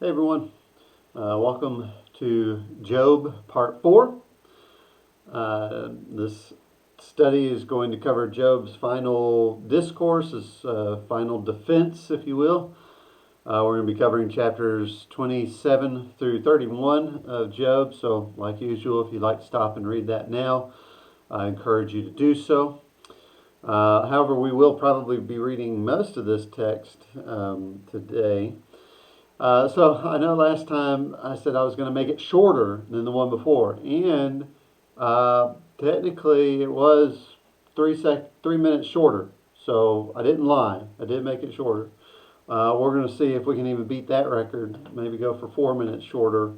Hey everyone, welcome to Job Part 4. This study is going to cover Job's final discourse, his final defense, if you will. We're going to be covering chapters 27 through 31 of Job, so like usual, if you'd like to stop and read that now, I encourage you to do so. However, we will probably be reading most of this text today. So I know last time I said I was going to make it shorter than the one before, and technically it was 3 minutes shorter. So I didn't lie. I did make it shorter. We're going to see if we can even beat that record. Maybe go for 4 minutes shorter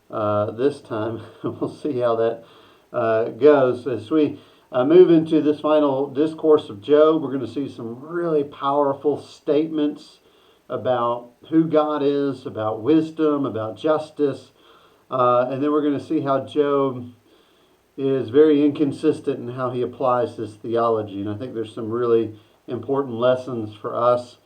this time. We'll see how that goes as we move into this final discourse of Job. We're going to see some really powerful statements about who God is, about wisdom, about justice. And then we're going to see how Job is very inconsistent in how he applies this theology. And I think there's some really important lessons for us.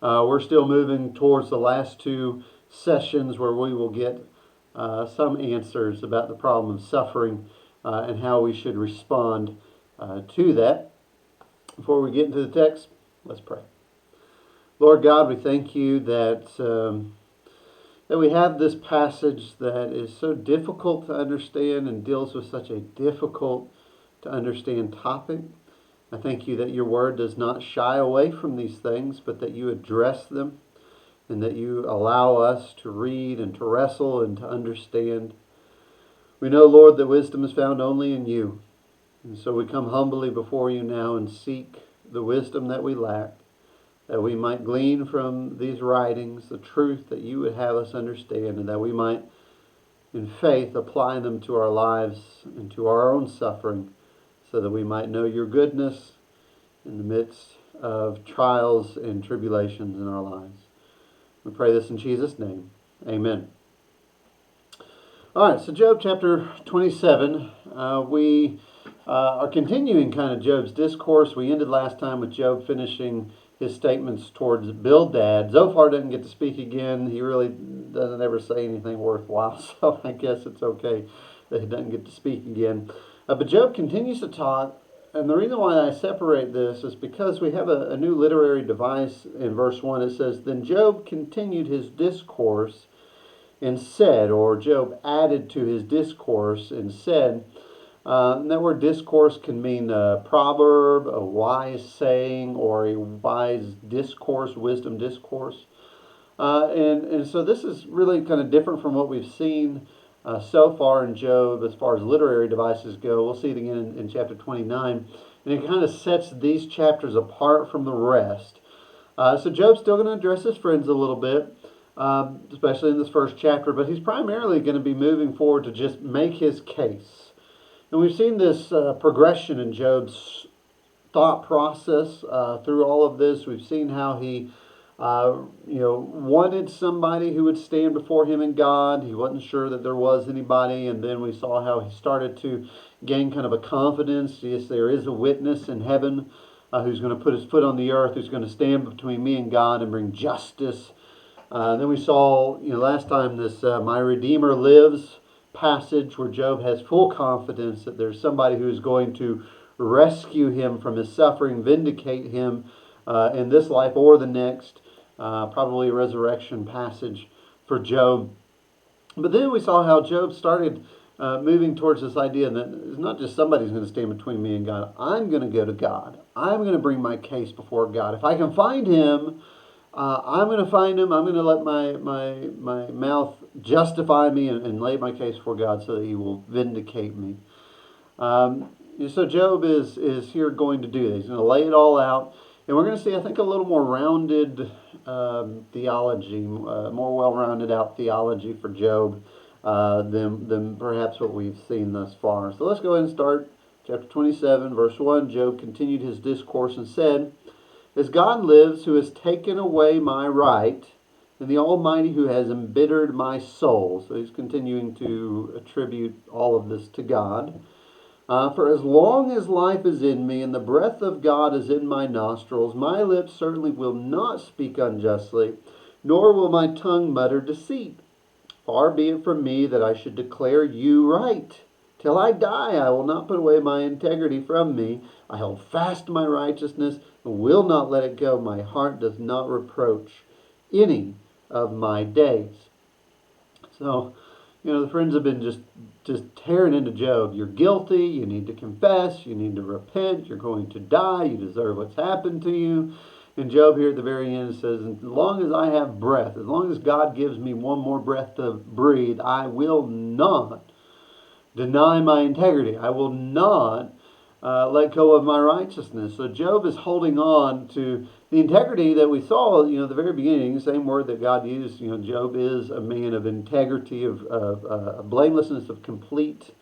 We're still moving towards the last two sessions where we will get some answers about the problem of suffering and how we should respond to that. Before we get into the text, let's pray. Lord God, we thank you that we have this passage that is so difficult to understand and deals with such a difficult to understand topic. I thank you that your word does not shy away from these things, but that you address them and that you allow us to read and to wrestle and to understand. We know, Lord, that wisdom is found only in you. And so we come humbly before you now and seek the wisdom that we lack, that we might glean from these writings the truth that you would have us understand, and that we might, in faith, apply them to our lives and to our own suffering, so that we might know your goodness in the midst of trials and tribulations in our lives. We pray this in Jesus' name. Amen. All right, so Job chapter 27. We are continuing kind of Job's discourse. We ended last time with Job finishing his statements towards Bildad. Zophar doesn't get to speak again. He really doesn't ever say anything worthwhile, so I guess it's okay that he doesn't get to speak again. But Job continues to talk, and the reason why I separate this is because we have a new literary device in verse 1. It says, "Then Job continued his discourse and said," or Job added to his discourse and said. And that word discourse can mean a proverb, a wise saying, or a wise discourse, wisdom discourse. And so this is really kind of different from what we've seen so far in Job as far as literary devices go. We'll see it again in chapter 29. And it kind of sets these chapters apart from the rest. So Job's still going to address his friends a little bit, especially in this first chapter, but he's primarily going to be moving forward to just make his case. And we've seen this progression in Job's thought process through all of this. We've seen how he, wanted somebody who would stand before him and God. He wasn't sure that there was anybody, and then we saw how he started to gain kind of a confidence. Yes, there is a witness in heaven who's going to put his foot on the earth, who's going to stand between me and God and bring justice. Then we saw, last time this "My Redeemer lives" passage where Job has full confidence that there's somebody who is going to rescue him from his suffering, vindicate him in this life or the next. Probably a resurrection passage for Job. But then we saw how Job started moving towards this idea that it's not just somebody's going to stand between me and God. I'm going to go to God. I'm going to bring my case before God. If I can find him, I'm going to find him. I'm going to let my mouth justify me and lay my case before God so that he will vindicate me. So Job is here going to do this. He's going to lay it all out. And we're going to see, I think, a little more rounded theology, more well-rounded out theology for Job than perhaps what we've seen thus far. So let's go ahead and start chapter 27, verse 1. Job continued his discourse and said, "As God lives, who has taken away my right, and the Almighty who has embittered my soul." So he's continuing to attribute all of this to God. "For as long as life is in me and the breath of God is in my nostrils, my lips certainly will not speak unjustly, nor will my tongue mutter deceit. Far be it from me that I should declare you right. Till I die, I will not put away my integrity from me. I hold fast to my righteousness and will not let it go. My heart does not reproach any of my days. So, the friends have been just tearing into Job. You're guilty. You need to confess. You need to repent. You're going to die. You deserve what's happened to you. And Job here at the very end says, as long as I have breath, as long as God gives me one more breath to breathe, I will not deny my integrity. I will not let go of my righteousness. So Job is holding on to the integrity that we saw, at the very beginning, same word that God used. Job is a man of integrity, of blamelessness, of complete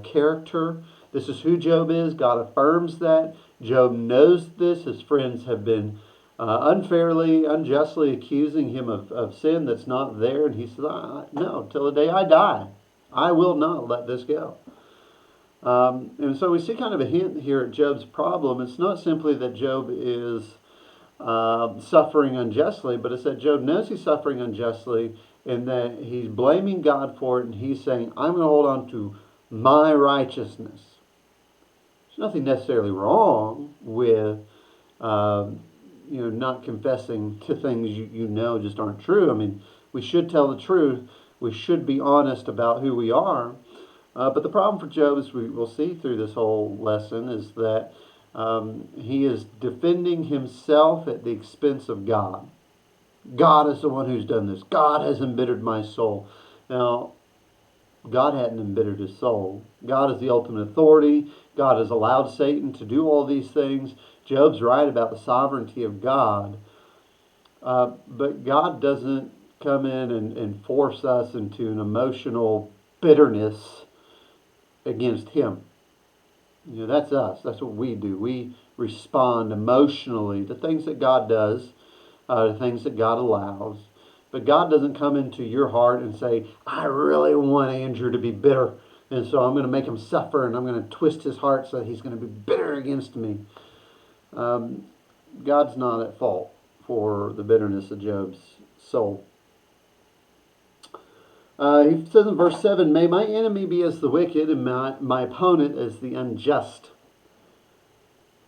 character. This is who Job is. God affirms that. Job knows this. His friends have been unfairly, unjustly accusing him of sin that's not there. And he says, no, till the day I die, I will not let this go. And so we see kind of a hint here at Job's problem. It's not simply that Job is suffering unjustly, but it's that Job knows he's suffering unjustly and that he's blaming God for it, and he's saying, I'm going to hold on to my righteousness. There's nothing necessarily wrong with not confessing to things you know just aren't true. I mean, we should tell the truth. We should be honest about who we are. But the problem for Job, as we will see through this whole lesson, is that he is defending himself at the expense of God. God is the one who's done this. God has embittered my soul. Now, God hadn't embittered his soul. God is the ultimate authority. God has allowed Satan to do all these things. Job's right about the sovereignty of God. But God doesn't come in and force us into an emotional bitterness against him. That's us. That's what we do. We respond emotionally to things that God does, to things that God allows. But God doesn't come into your heart and say, I really want Andrew to be bitter, and so I'm going to make him suffer, and I'm going to twist his heart so that he's going to be bitter against me. God's not at fault for the bitterness of Job's soul. He says in verse 7, may my enemy be as the wicked and my opponent as the unjust.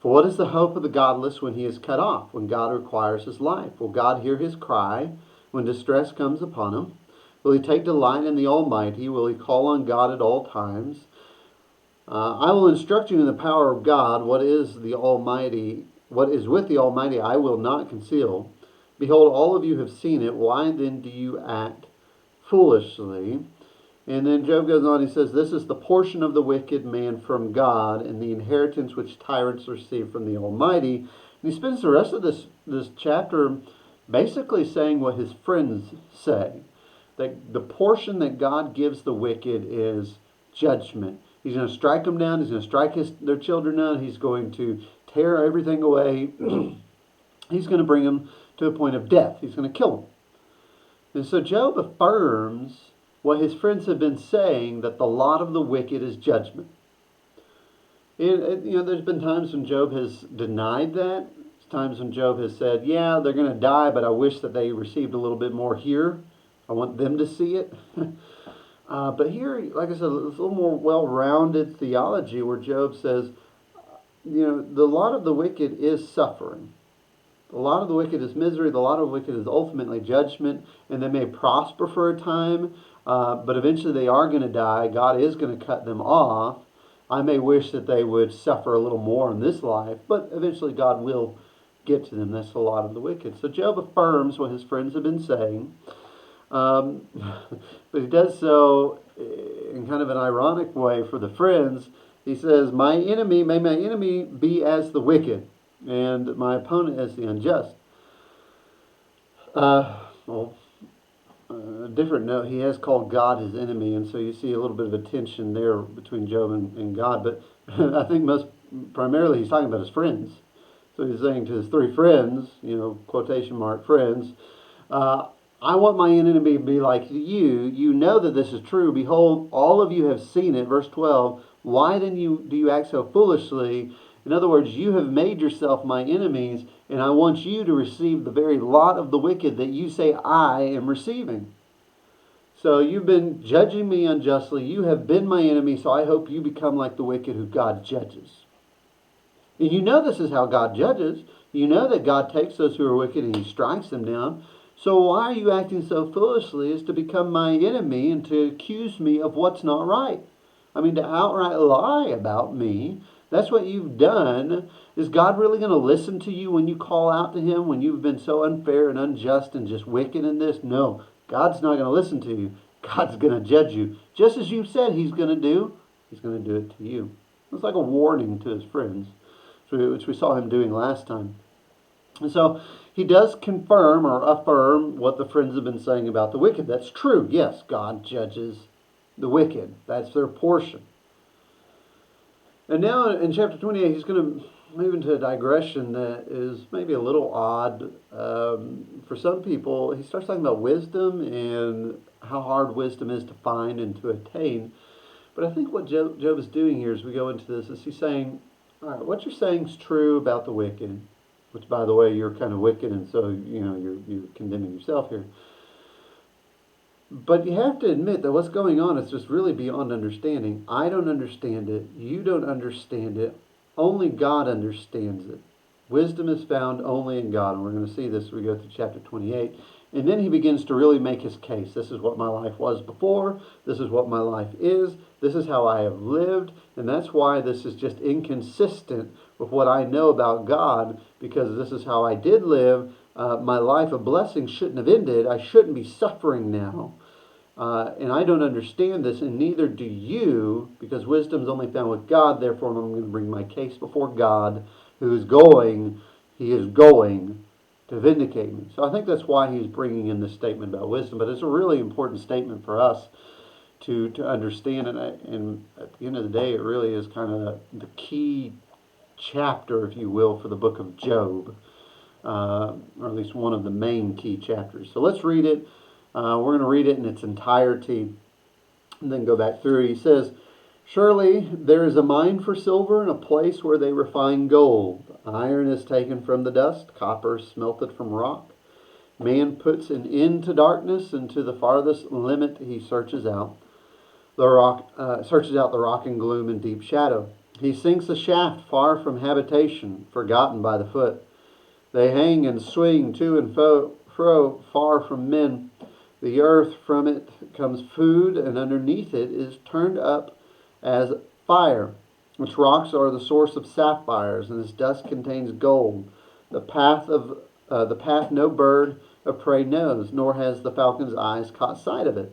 For what is the hope of the godless when he is cut off, when God requires his life? Will God hear his cry when distress comes upon him? Will he take delight in the Almighty? Will he call on God at all times? I will instruct you in the power of God. What is the Almighty? What is with the Almighty I will not conceal. Behold, all of you have seen it. Why then do you act foolishly? And then Job goes on, he says, this is the portion of the wicked man from God and the inheritance which tyrants receive from the Almighty. And he spends the rest of this chapter basically saying what his friends say, that the portion that God gives the wicked is judgment. He's going to strike them down. He's going to strike their children down. He's going to tear everything away. He's going to bring them to a point of death. He's going to kill them. And so Job affirms what his friends have been saying, that the lot of the wicked is judgment. There's been times when Job has denied that. There's times when Job has said, yeah, they're going to die, but I wish that they received a little bit more here. I want them to see it. But here, like I said, it's a little more well-rounded theology where Job says, the lot of the wicked is suffering. The lot of the wicked is misery. The lot of the wicked is ultimately judgment. And they may prosper for a time, but eventually they are going to die. God is going to cut them off. I may wish that they would suffer a little more in this life, but eventually God will get to them. That's the lot of the wicked. So Job affirms what his friends have been saying. But he does so in kind of an ironic way for the friends. He says, may my enemy be as the wicked, and my opponent as the unjust. A different note, he has called God his enemy, and so you see a little bit of a tension there between Job and God. But I think primarily he's talking about his friends. So he's saying to his three friends, quotation mark friends, I want my enemy to be like you. You know that this is true. Behold, all of you have seen it. Verse 12, why then do you act so foolishly? In other words, you have made yourself my enemies, and I want you to receive the very lot of the wicked that you say I am receiving. So you've been judging me unjustly. You have been my enemy, so I hope you become like the wicked who God judges. And you know this is how God judges. You know that God takes those who are wicked and he strikes them down. So why are you acting so foolishly as to become my enemy and to accuse me of what's not right? I mean, to outright lie about me. That's what you've done. Is God really going to listen to you when you call out to him, when you've been so unfair and unjust and just wicked in this? No, God's not going to listen to you. God's going to judge you. Just as you said he's going to do, he's going to do it to you. It's like a warning to his friends, which we saw him doing last time. And so he does confirm or affirm what the friends have been saying about the wicked. That's true. Yes, God judges the wicked. That's their portion. And now in chapter 28, he's going to move into a digression that is maybe a little odd. For some people, he starts talking about wisdom and how hard wisdom is to find and to attain. But I think what Job is doing here as we go into this is he's saying, all right, what you're saying is true about the wicked, which, by the way, you're kind of wicked, and so you're condemning yourself here. But you have to admit that what's going on is just really beyond understanding. I don't understand it. You don't understand it. Only God understands it. Wisdom is found only in God. And we're going to see this as we go through chapter 28. And then he begins to really make his case. This is what my life was before. This is what my life is. This is how I have lived. And that's why this is just inconsistent with what I know about God, because this is how I did live. My life of blessing shouldn't have ended. I shouldn't be suffering now. And I don't understand this, and neither do you, because wisdom is only found with God. Therefore, I'm going to bring my case before God, who is going, he is going to vindicate me. So I think that's why he's bringing in this statement about wisdom. But it's a really important statement for us to understand. And at the end of the day, it really is kind of the key chapter, if you will, for the book of Job. Or at least one of the main key chapters. So let's read it. We're going to read it in its entirety and then go back through. He says, "Surely there is a mine for silver and a place where they refine gold. Iron is taken from the dust, copper smelted from rock. Man puts an end to darkness, and to the farthest limit he searches out the rock in gloom and deep shadow. He sinks a shaft far from habitation, forgotten by the foot. They hang and swing to and fro far from men. The earth, from it comes food, and underneath it is turned up as fire. Its rocks are the source of sapphires, and its dust contains gold. The path no bird of prey knows, nor has the falcon's eyes caught sight of it.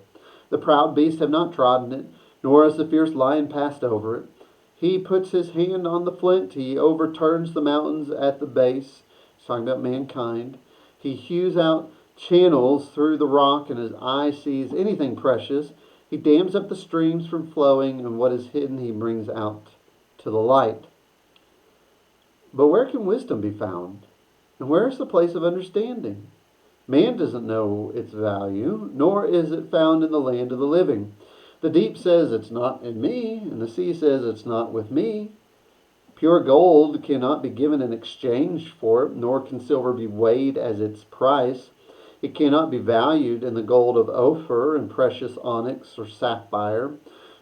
The proud beasts have not trodden it, nor has the fierce lion passed over it. He puts his hand on the flint, he overturns the mountains at the base." He's talking about mankind. "He hews out channels through the rock, and his eye sees anything precious. He dams up the streams from flowing, and what is hidden he brings out to the light. But where can wisdom be found? And where is the place of understanding? Man doesn't know its value, nor is it found in the land of the living. The deep says it's not in me, and the sea says it's not with me. Pure gold cannot be given in exchange for it, nor can silver be weighed as its price. It cannot be valued in the gold of Ophir and precious onyx or sapphire.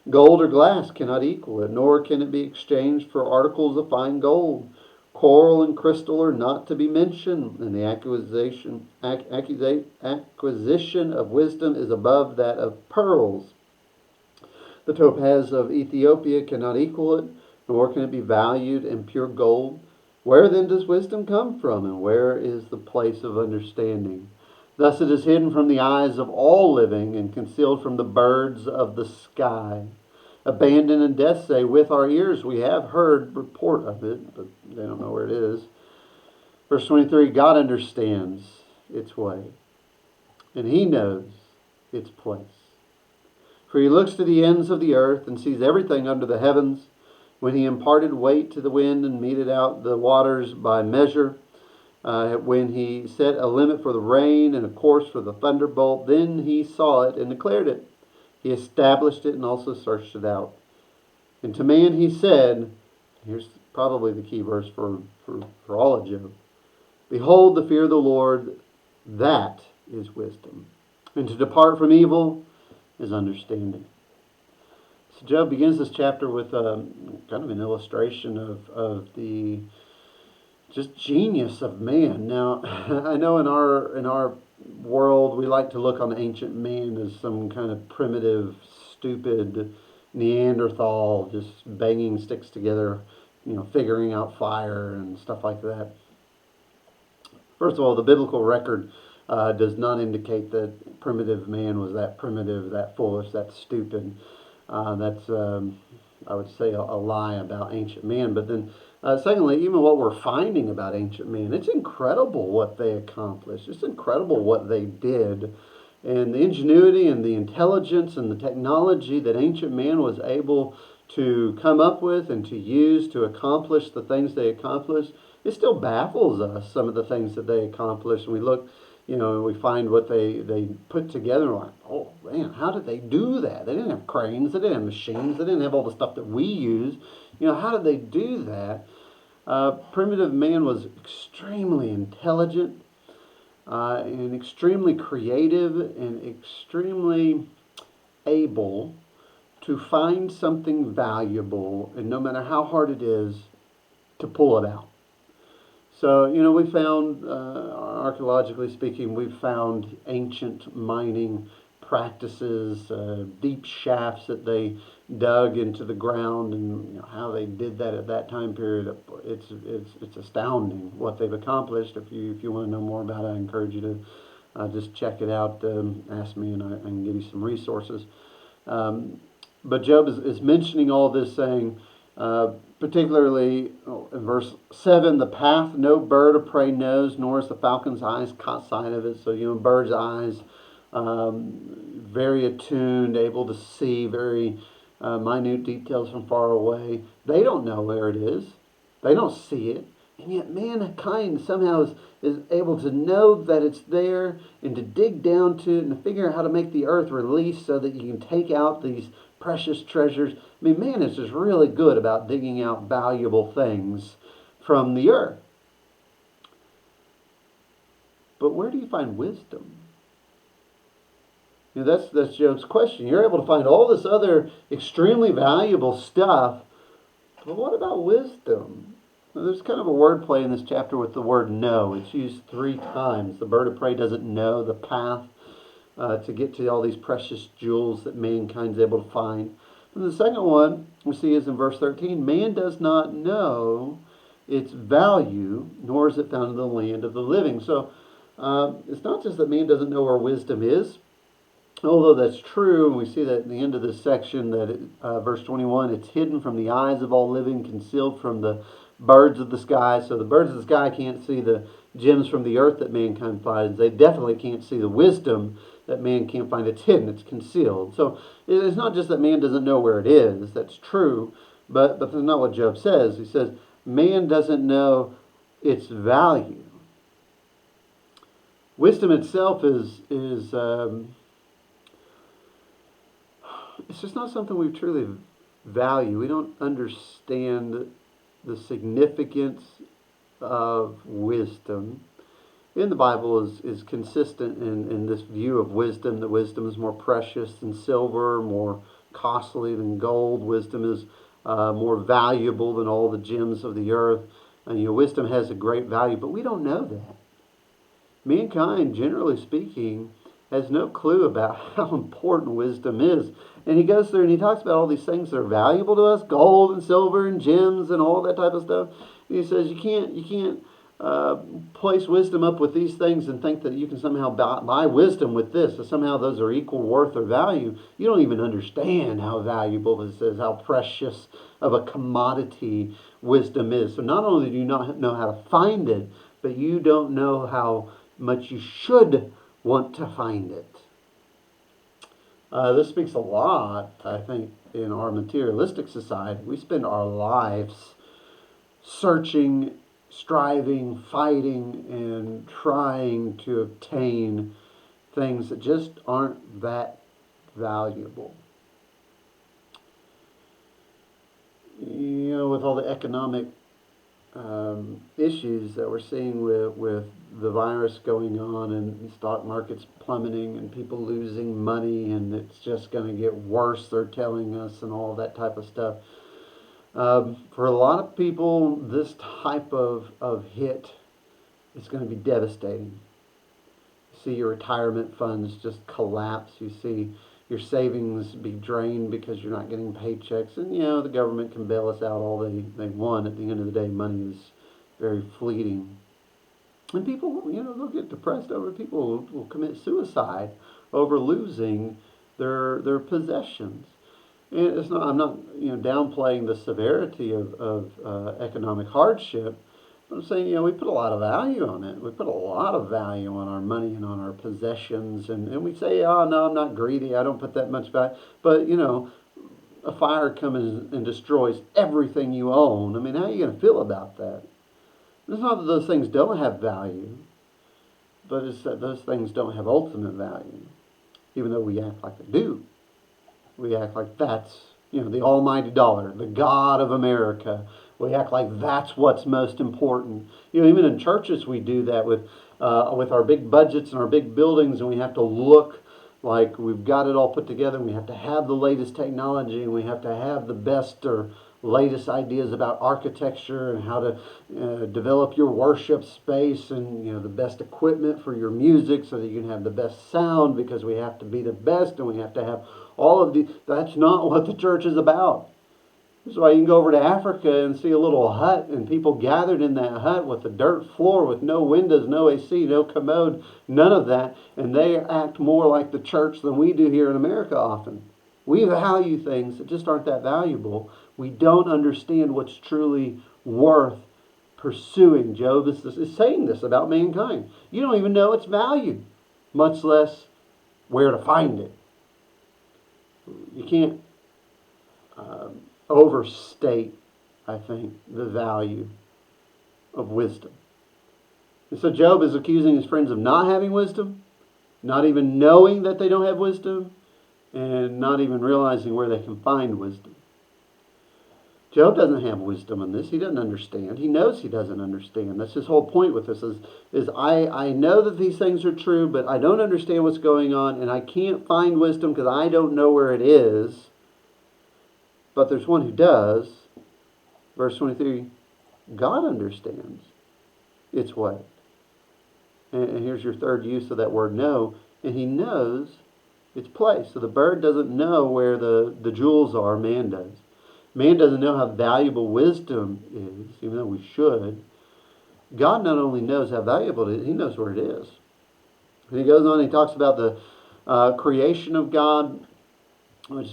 Gold or glass cannot equal it, nor can it be exchanged for articles of fine gold. Coral and crystal are not to be mentioned, and the acquisition of wisdom is above that of pearls. The topaz of Ethiopia cannot equal it, nor can it be valued in pure gold. Where then does wisdom come from, and where is the place of understanding? Thus it is hidden from the eyes of all living, and concealed from the birds of the sky. Abandoned in death say, with our ears we have heard report of it," but they don't know where it is. Verse 23, "God understands its way, and he knows its place. For he looks to the ends of the earth and sees everything under the heavens. When he imparted weight to the wind and meted out the waters by measure, when he set a limit for the rain and a course for the thunderbolt, then he saw it and declared it. He established it and also searched it out. And to man he said," here's probably the key verse for all of Job, "Behold, the fear of the Lord, that is wisdom. And to depart from evil, is understanding. So Job begins this chapter with kind of an illustration of the just genius of man. Now, I know in our world we like to look on ancient man as some kind of primitive, stupid Neanderthal, just banging sticks together, figuring out fire and stuff like that. First of all, the biblical record does not indicate that primitive man was that primitive, that foolish, that stupid. That's, I would say, a lie about ancient man. But then, secondly, even what we're finding about ancient man, it's incredible what they accomplished. It's incredible what they did. And the ingenuity and the intelligence and the technology that ancient man was able to come up with and to use to accomplish the things they accomplished, it still baffles us, some of the things that they accomplished. And we look, and we find what they put together, and we're like, oh man, how did they do that? They didn't have cranes, they didn't have machines, they didn't have all the stuff that we use. How did they do that? Primitive man was extremely intelligent and extremely creative and extremely able to find something valuable, and no matter how hard it is, to pull it out. So, we found, archaeologically speaking, we've found ancient mining practices, deep shafts that they dug into the ground, and how they did that at that time period. It's astounding what they've accomplished. If you want to know more about it, I encourage you to just check it out. Ask me, and I can give you some resources. But Job is mentioning all this, saying, particularly in verse 7, the path no bird of prey knows, nor is the falcon's eyes caught sight of it. So, bird's eyes, very attuned, able to see very minute details from far away. They don't know where it is. They don't see it. And yet mankind somehow is able to know that it's there and to dig down to it and to figure out how to make the earth release so that you can take out these precious treasures. I mean, man is just really good about digging out valuable things from the earth. But where do you find wisdom? That's Job's question. You're able to find all this other extremely valuable stuff, but what about wisdom? Well, there's kind of a wordplay in this chapter with the word know. It's used 3 times. The bird of prey doesn't know the path to get to all these precious jewels that mankind's able to find. And the second one we see is in verse 13. Man does not know its value, nor is it found in the land of the living. So it's not just that man doesn't know where wisdom is, although that's true, and we see that at the end of this section, that verse 21, it's hidden from the eyes of all living, concealed from the birds of the sky. So the birds of the sky can't see the gems from the earth that mankind finds. They definitely can't see the wisdom that man can't find. It's hidden, it's concealed. So it's not just that man doesn't know where it is. That's true, but that's not what Job says. He says man doesn't know its value. Wisdom itself is it's just not something we truly value. We don't understand the significance of wisdom. In the Bible is consistent in this view of wisdom, that wisdom is more precious than silver, more costly than gold. Wisdom is more valuable than all the gems of the earth. And wisdom has a great value, but we don't know that. Mankind, generally speaking, has no clue about how important wisdom is. And he goes through and he talks about all these things that are valuable to us, gold and silver and gems and all that type of stuff. And he says you can't place wisdom up with these things and think that you can somehow buy wisdom with this, so somehow those are equal worth or value. You don't even understand how valuable this is, how precious of a commodity wisdom is. So not only do you not know how to find it, but you don't know how much you should want to find it. This speaks a lot, I think, in our materialistic society. We spend our lives searching, striving, fighting, and trying to obtain things that just aren't that valuable. With all the economic issues that we're seeing with the virus going on and the stock market's plummeting and people losing money and it's just going to get worse, they're telling us, and all that type of stuff. For a lot of people, this type of hit is going to be devastating. You see your retirement funds just collapse. You see your savings be drained because you're not getting paychecks. And, the government can bail us out all they want. At the end of the day, money is very fleeting. And people, they'll get depressed over it. People will commit suicide over losing their possessions. And it's not. I'm not, downplaying the severity of economic hardship. But I'm saying, we put a lot of value on it. We put a lot of value on our money and on our possessions, and we say, oh no, I'm not greedy. I don't put that much value. But a fire comes and destroys everything you own. I mean, how are you going to feel about that? It's not that those things don't have value, but it's that those things don't have ultimate value, even though we act like they do. We act like that's, the almighty dollar, the God of America. We act like that's what's most important. Even in churches we do that with our big budgets and our big buildings, and we have to look like we've got it all put together, and we have to have the latest technology, and we have to have the best or latest ideas about architecture and how to develop your worship space, and the best equipment for your music so that you can have the best sound, because we have to be the best and we have to have all of the. That's not what the church is about. That's why you can go over to Africa and see a little hut and people gathered in that hut with a dirt floor with no windows, no AC, no commode, none of that, and they act more like the church than we do here in America often. We value things that just aren't that valuable. We don't understand what's truly worth pursuing. Job is saying this about mankind. You don't even know its value, much less where to find it. You can't overstate, I think, the value of wisdom. And so Job is accusing his friends of not having wisdom, not even knowing that they don't have wisdom, and not even realizing where they can find wisdom. Job doesn't have wisdom in this. He doesn't understand. He knows he doesn't understand. That's his whole point with this is I know that these things are true, but I don't understand what's going on, and I can't find wisdom because I don't know where it is. But there's one who does. Verse 23, God understands its way. And here's your third use of that word know. And he knows its place. So the bird doesn't know where the jewels are, man does. Man doesn't know how valuable wisdom is, even though we should. God not only knows how valuable it is, he knows where it is. And he goes on, he talks about the creation of God, which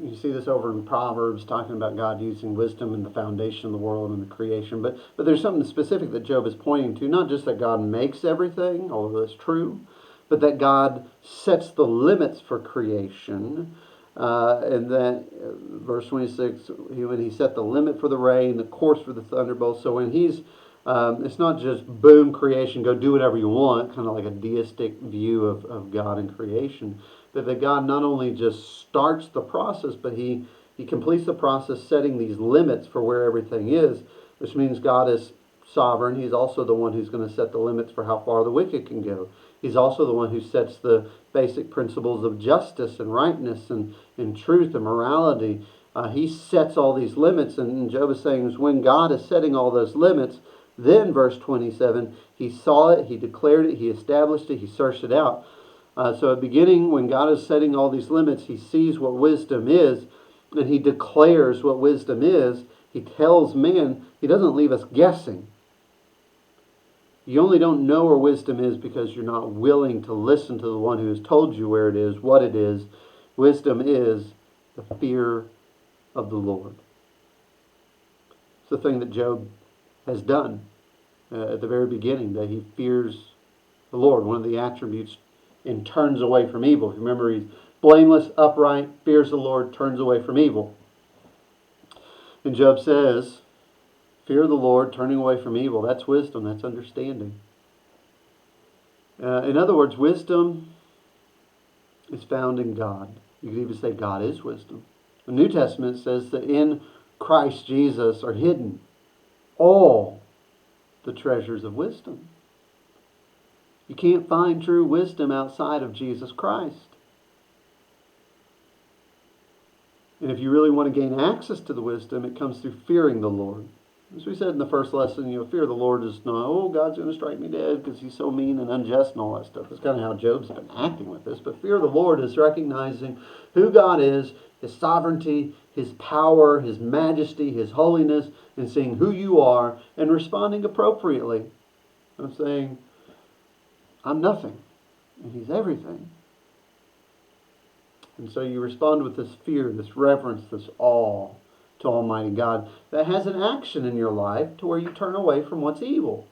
you see this over in Proverbs, talking about God using wisdom in the foundation of the world and the creation. But there's something specific that Job is pointing to, not just that God makes everything, although that's true, but that God sets the limits for creation. And then verse 26, when he set the limit for the rain, the course for the thunderbolts. So when he's, it's not just boom, creation, go do whatever you want, kind of like a deistic view of God and creation. But that God not only just starts the process, but he completes the process setting these limits for where everything is, which means God is sovereign. He's also the one who's going to set the limits for how far the wicked can go. He's also the one who sets the basic principles of justice and rightness and truth and morality. He sets all these limits, and Job is saying is when God is setting all those limits, then verse 27, he saw it, he declared it, he established it, he searched it out. So at the beginning, when God is setting all these limits, he sees what wisdom is, and he declares what wisdom is. He tells man, he doesn't leave us guessing. You only don't know where wisdom is because you're not willing to listen to the one who has told you where it is, what it is. Wisdom is the fear of the Lord. It's the thing that Job has done at the very beginning, that he fears the Lord, one of the attributes, and turns away from evil. Remember, he's blameless, upright, fears the Lord, turns away from evil. And Job says, fear the Lord, turning away from evil. That's wisdom. That's understanding. In other words, wisdom is found in God. You could even say God is wisdom. The New Testament says that in Christ Jesus are hidden all the treasures of wisdom. You can't find true wisdom outside of Jesus Christ. And if you really want to gain access to the wisdom, it comes through fearing the Lord. As we said in the first lesson, fear of the Lord is not, God's going to strike me dead because he's so mean and unjust and all that stuff. That's kind of how Job's been acting with this. But fear of the Lord is recognizing who God is, his sovereignty, his power, his majesty, his holiness, and seeing who you are and responding appropriately. I'm saying, I'm nothing, and he's everything. And so you respond with this fear, this reverence, this awe to Almighty God that has an action in your life to where you turn away from what's evil.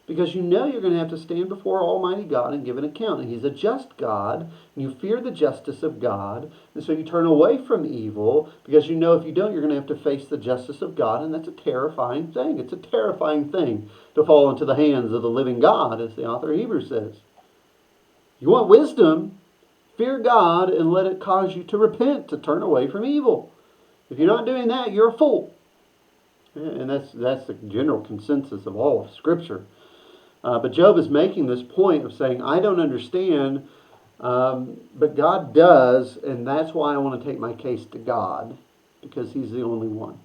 Because you know you're going to have to stand before Almighty God and give an account. And he's a just God, and you fear the justice of God. And so you turn away from evil because you know if you don't, you're going to have to face the justice of God. And that's a terrifying thing. It's a terrifying thing to fall into the hands of the living God, as the author of Hebrews says. You want wisdom? Fear God and let it cause you to repent, to turn away from evil. If you're not doing that, you're a fool. And that's the general consensus of all of Scripture. But Job is making this point of saying, I don't understand, but God does, and that's why I want to take my case to God, because he's the only one.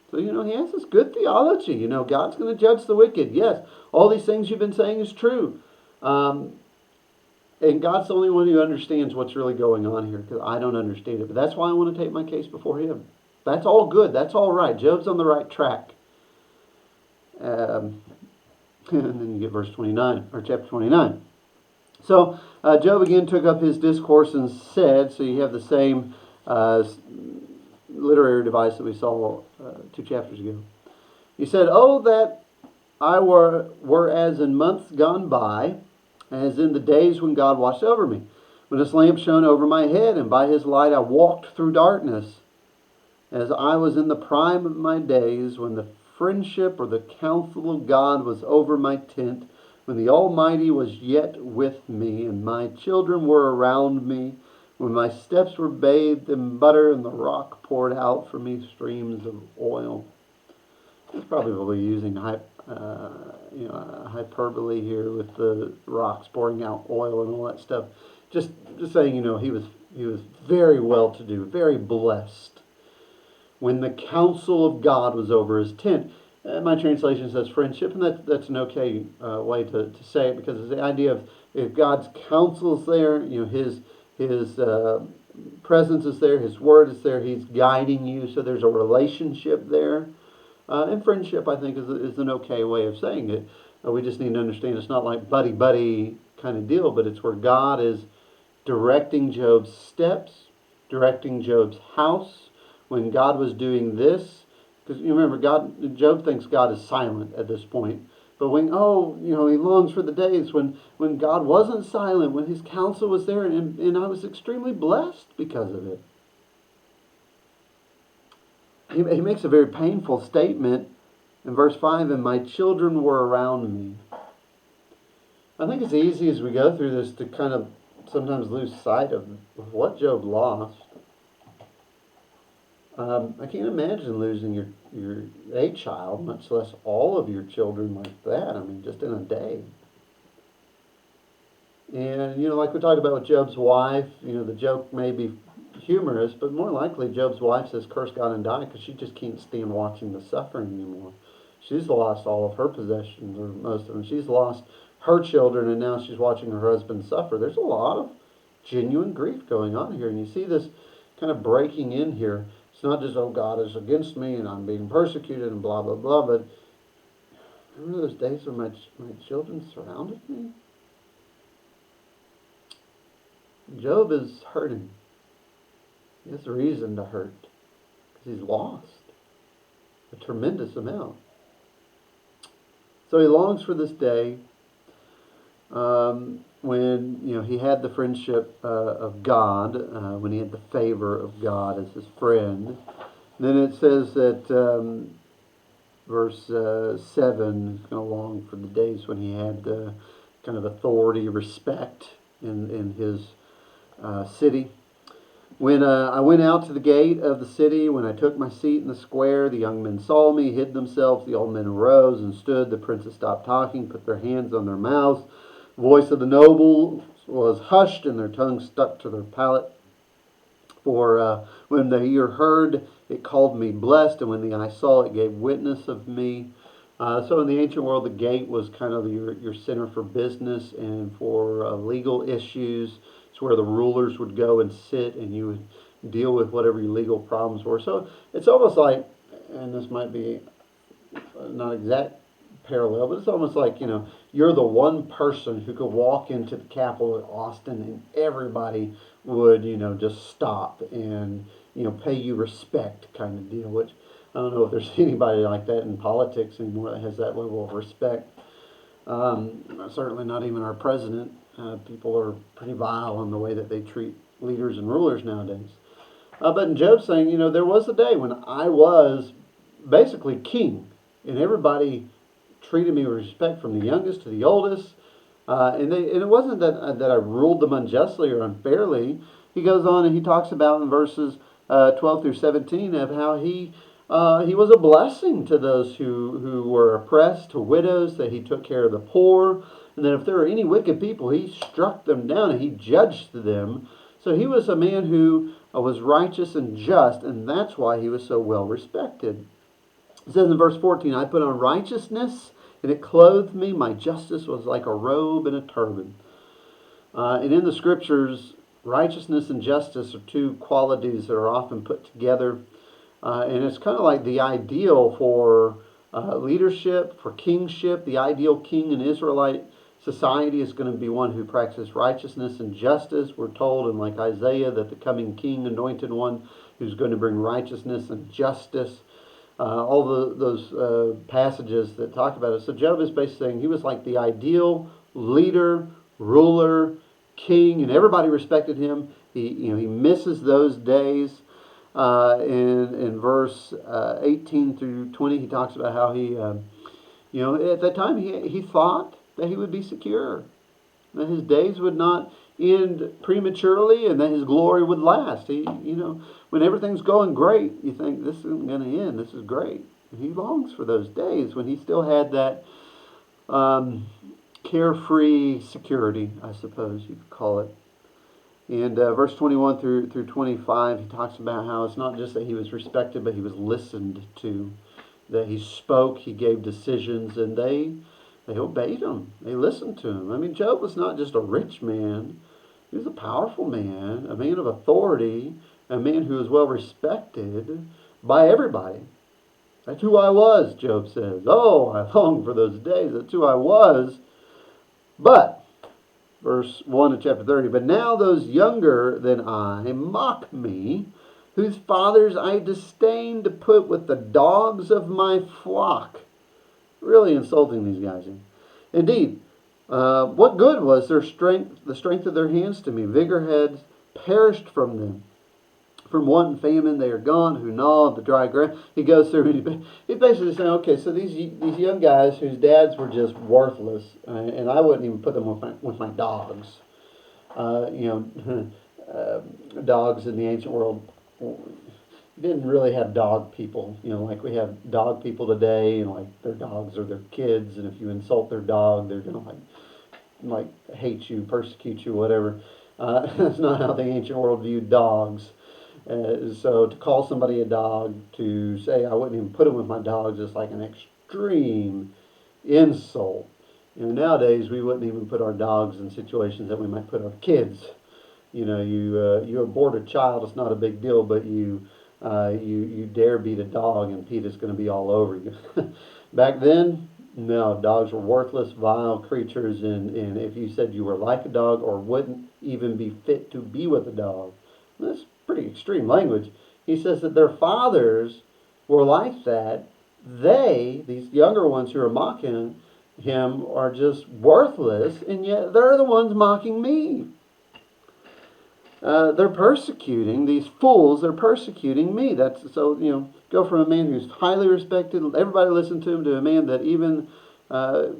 So, he has this good theology. God's going to judge the wicked. Yes, all these things you've been saying is true. And God's the only one who understands what's really going on here, because I don't understand it. But that's why I want to take my case before him. That's all good. That's all right. Job's on the right track. And then you get verse 29, or chapter 29. So Job again took up his discourse and said, so you have the same literary device that we saw 2 chapters ago. He said, oh, that I were as in months gone by, as in the days when God watched over me, when his lamp shone over my head, and by his light I walked through darkness, as I was in the prime of my days, when the friendship or the counsel of God was over my tent, when the Almighty was yet with me, and my children were around me, when my steps were bathed in butter, and the rock poured out for me streams of oil. He's probably using hyperbole here with the rocks pouring out oil and all that stuff. Just saying, he was very well to do, very blessed when the counsel of God was over his tent. My translation says friendship, and that's an okay way to say it, because it's the idea of if God's counsel is there, his presence is there, his word is there, he's guiding you, so there's a relationship there. And friendship, I think, is an okay way of saying it. We just need to understand it's not like buddy-buddy kind of deal, but it's where God is directing Job's steps, directing Job's house. When God was doing this, because you remember, Job thinks God is silent at this point. But when, he longs for the days when God wasn't silent, when his counsel was there, and I was extremely blessed because of it. He makes a very painful statement in verse 5, and my children were around me. I think it's easy as we go through this to kind of sometimes lose sight of what Job lost. I can't imagine losing a child, much less all of your children like that. I mean, just in a day. And, like we talked about with Job's wife, the joke may be humorous, but more likely Job's wife says, curse God and die, because she just can't stand watching the suffering anymore. She's lost all of her possessions, or most of them. She's lost her children, and now she's watching her husband suffer. There's a lot of genuine grief going on here, and you see this kind of breaking in here. It's not just, God is against me, and I'm being persecuted, and blah, blah, blah, but remember those days when my children surrounded me? Job is hurting. He has a reason to hurt, because he's lost a tremendous amount. So he longs for this day when he had the friendship of God, when he had the favor of God as his friend. And then it says that verse 7 is going to long for the days when he had kind of authority, respect in his city. When I went out to the gate of the city, when I took my seat in the square, the young men saw me, hid themselves. The old men arose and stood. The princes stopped talking, put their hands on their mouths. The voice of the noble was hushed, and their tongues stuck to their palate. For when the ear heard, it called me blessed, and when the eye saw, it gave witness of me. So in the ancient world, the gate was kind of your center for business and for legal issues. It's where the rulers would go and sit, and you would deal with whatever your legal problems were. So it's almost like, and this might be not exact parallel, but it's almost like, you're the one person who could walk into the Capitol at Austin and everybody would, just stop and, pay you respect kind of deal, which I don't know if there's anybody like that in politics anymore that has that level of respect. Certainly not even our president. People are pretty vile in the way that they treat leaders and rulers nowadays. But in Job's saying, there was a day when I was basically king, and everybody treated me with respect from the youngest to the oldest. And it wasn't that I ruled them unjustly or unfairly. He goes on and he talks about in verses 12 through 17 of how he was a blessing to those who were oppressed, to widows, that he took care of the poor, and that if there were any wicked people, he struck them down and he judged them. So he was a man who was righteous and just, and that's why he was so well respected. It says in verse 14, I put on righteousness, and it clothed me. My justice was like a robe and a turban. And in the scriptures, righteousness and justice are two qualities that are often put together. And it's kind of like the ideal for leadership, for kingship. The ideal king in Israelite society is going to be one who practices righteousness and justice. We're told in like Isaiah that the coming king, anointed one, who's going to bring righteousness and justice. Those passages that talk about it. So Job is basically saying he was like the ideal leader, ruler, king, and everybody respected him. He misses those days. In verse 18 through 20, he talks about how he, at that time he thought that he would be secure, that his days would not end prematurely, and that his glory would last. When everything's going great, you think this isn't going to end. This is great. And he longs for those days when he still had that carefree security, I suppose you could call it. And verse 21 through 25, he talks about how it's not just that he was respected, but he was listened to. That he spoke, he gave decisions, and they obeyed him. They listened to him. I mean, Job was not just a rich man. He was a powerful man, a man of authority, a man who was well respected by everybody. That's who I was, Job says. Oh, I long for those days. That's who I was. But, verse 1 of chapter 30, but now those younger than I mock me, whose fathers I disdain to put with the dogs of my flock. Really insulting these guys. Indeed, what good was their strength, the strength of their hands to me? Vigor had perished from them. From want and famine they are gone, who gnaw the dry ground. He goes through, he's basically saying, okay, so these young guys whose dads were just worthless, and I wouldn't even put them with my dogs. Dogs in the ancient world, you didn't really have dog people, like we have dog people today, and like their dogs are their kids, and if you insult their dog, they're gonna like hate you, persecute you, whatever. That's not how the ancient world viewed dogs. So to call somebody a dog, to say I wouldn't even put them with my dogs, is like an extreme insult. Nowadays we wouldn't even put our dogs in situations that we might put our kids. You abort a child, it's not a big deal, but you dare beat a dog and PETA's going to be all over you. Back then, no, dogs were worthless, vile creatures, and if you said you were like a dog or wouldn't even be fit to be with a dog, that's pretty extreme language. He says that their fathers were like that. These younger ones who are mocking him, are just worthless, and yet they're the ones mocking me. They're persecuting these fools. They're persecuting me. That's so. Go from a man who's highly respected, everybody listened to him, to a man that even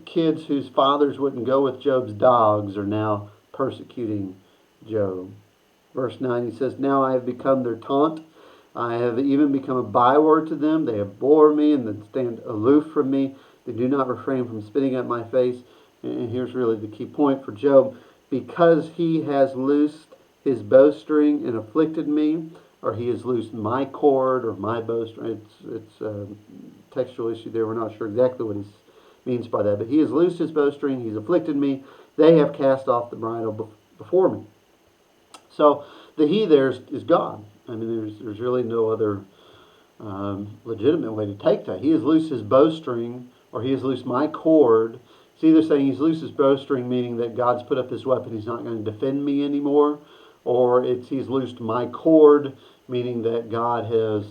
kids whose fathers wouldn't go with Job's dogs are now persecuting Job. Verse 9, he says, now I have become their taunt. I have even become a byword to them. They abhor me and then stand aloof from me. They do not refrain from spitting at my face. And here's really the key point for Job. Because he has loosed his bowstring and afflicted me, or he has loosed my cord or my bowstring. It's a textual issue there. We're not sure exactly what he means by that. But he has loosed his bowstring, he's afflicted me. They have cast off the bridle before me. So the he there is God. I mean, there's really no other legitimate way to take that. He has loosed his bowstring, or he has loosed my cord. It's either saying he's loosed his bowstring, meaning that God's put up his weapon, he's not going to defend me anymore, or it's he's loosed my cord, meaning that God has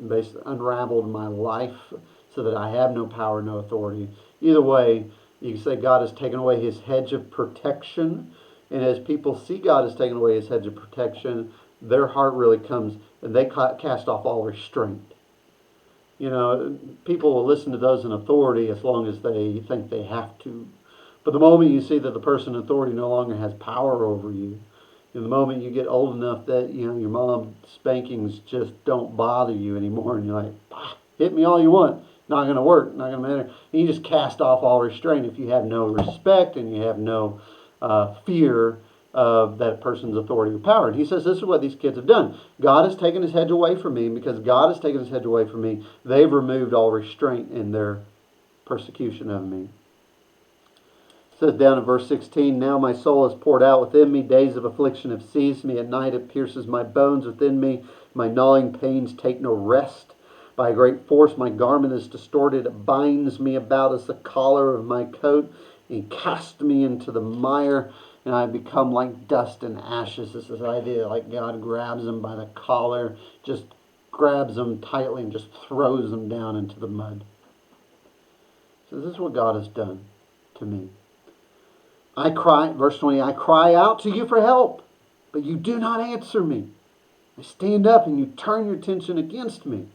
basically unraveled my life so that I have no power, no authority. Either way, you can say God has taken away his hedge of protection, and as people see God has taken away his hedge of protection, their heart really comes and they cast off all restraint. You know, people will listen to those in authority as long as they think they have to. But the moment you see that the person in authority no longer has power over you, and the moment you get old enough that, you know, your mom's spankings just don't bother you anymore, and you're like, hit me all you want, not going to work, not going to matter. And you just cast off all restraint if you have no respect and you have no fear of that person's authority or power. And he says this is what these kids have done. God has taken his hedge away from me, and because God has taken his hedge away from me, they've removed all restraint in their persecution of me. It says down in verse 16, now my soul is poured out within me, days of affliction have seized me, at night it pierces my bones within me, my gnawing pains take no rest. By a great force my garment is distorted, it binds me about as the collar of my coat, and cast me into the mire, and I become like dust and ashes. This is the idea, like God grabs him by the collar, just grabs him tightly and just throws him down into the mud. So this is what God has done to me. I cry, verse 20, I cry out to you for help, but you do not answer me. I stand up and you turn your attention against me.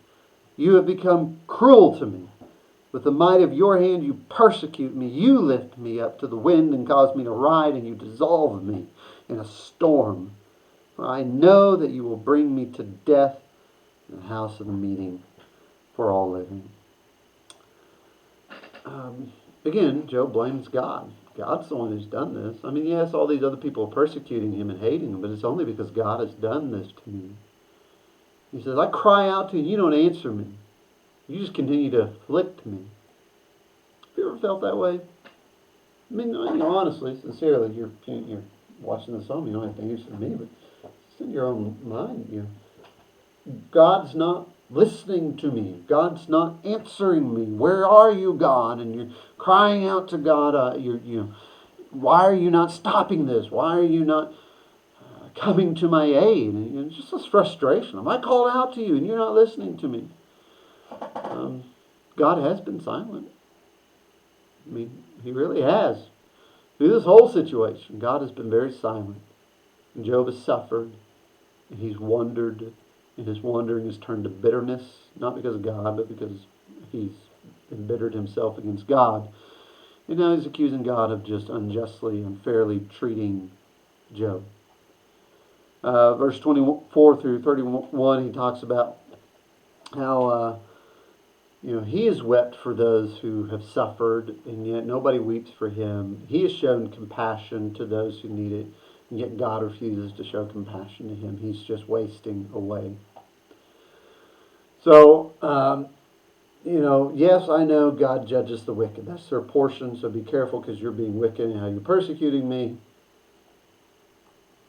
You have become cruel to me. With the might of your hand you persecute me. You lift me up to the wind and cause me to ride, and you dissolve me in a storm. For I know that you will bring me to death in the house of the meeting for all living. Again, Job blames God. God's the one who's done this. I mean, yes, all these other people are persecuting him and hating him, but it's only because God has done this to me. He says, I cry out to you, and you don't answer me. You just continue to afflict me. Have you ever felt that way? I mean, you know, honestly, sincerely, you're watching this home. You don't have to answer me, but it's in your own mind. You know, God's not listening to me. God's not answering me. Where are you, God? And you're crying out to God. Why are you not stopping this? Why are you not coming to my aid? And just this frustration. Am I called out to you and you're not listening to me? God has been silent. I mean, he really has. Through this whole situation, God has been very silent. And Job has suffered, and he's wondered, and his wandering has turned to bitterness, not because of God, but because he's embittered himself against God. And now he's accusing God of just unjustly, unfairly treating Job. Verse 24 through 31, he talks about how he has wept for those who have suffered, and yet nobody weeps for him. He has shown compassion to those who need it, and yet God refuses to show compassion to him. He's just wasting away. So, yes, I know God judges the wicked. That's their portion, so be careful because you're being wicked and how you're persecuting me.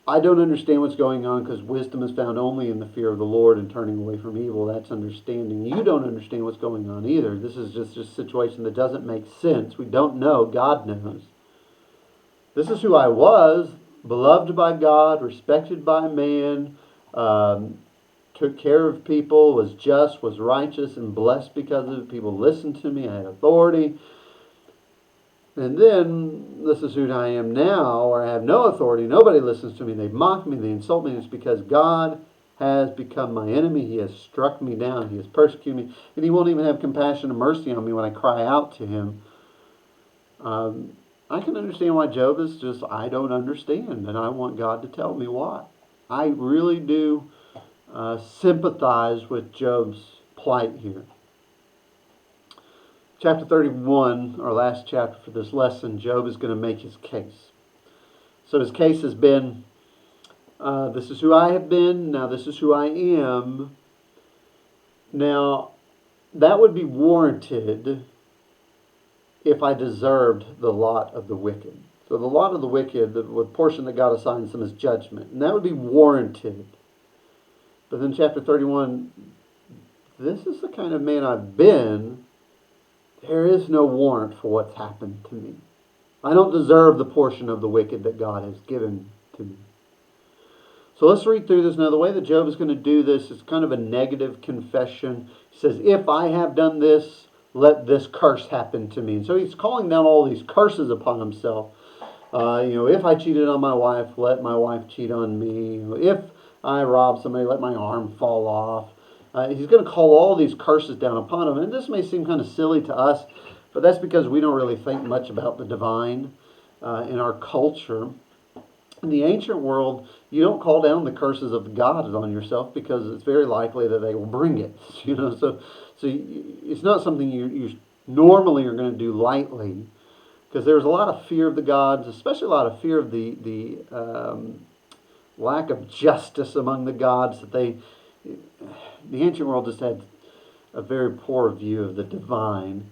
I don't understand what's going on because wisdom is found only in the fear of the Lord and turning away from evil. That's understanding. You don't understand what's going on either. This is just a situation that doesn't make sense. We don't know. God knows. This is who I was, beloved by God, respected by man, took care of people, was just, was righteous, and blessed because of it. People listened to me. I had authority. And then, this is who I am now, where I have no authority. Nobody listens to me. They mock me. They insult me. It's because God has become my enemy. He has struck me down. He has persecuted me. And he won't even have compassion and mercy on me when I cry out to him. I can understand why Job is just, I don't understand. And I want God to tell me why. I really do sympathize with Job's plight here. chapter 31, our last chapter for this lesson, Job is going to make his case. So his case has been, this is who I have been, now this is who I am. Now, that would be warranted if I deserved the lot of the wicked. So the lot of the wicked, the portion that God assigns them, is judgment. And that would be warranted. But then chapter 31, this is the kind of man I've been. There is no warrant for what's happened to me. I don't deserve the portion of the wicked that God has given to me. So let's read through this. Now, the way that Job is going to do this is kind of a negative confession. He says, if I have done this, let this curse happen to me. And so he's calling down all these curses upon himself. If I cheated on my wife, let my wife cheat on me. If I rob somebody, let my arm fall off. He's going to call all these curses down upon him. And this may seem kind of silly to us, but that's because we don't really think much about the divine in our culture. In the ancient world, you don't call down the curses of the gods on yourself because it's very likely that they will bring it. So it's not something you normally are going to do lightly, because there's a lot of fear of the gods, especially a lot of fear of the lack of justice among the gods. The ancient world just had a very poor view of the divine.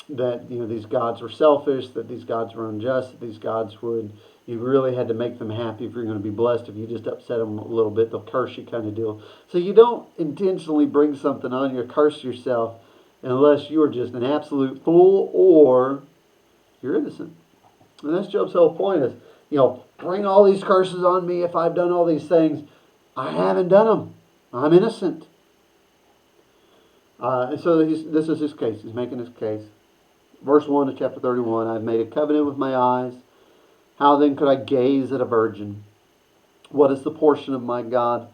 That these gods were selfish, that these gods were unjust, that these gods you really had to make them happy if you're going to be blessed. If you just upset them a little bit, they'll curse you, kind of deal. So you don't intentionally bring something on you, curse yourself, unless you are just an absolute fool or you're innocent. And that's Job's whole point is, bring all these curses on me if I've done all these things. I haven't done them. I'm innocent. And so this is his case. He's making his case. Verse 1 of chapter 31, I've made a covenant with my eyes. How then could I gaze at a virgin? What is the portion of my God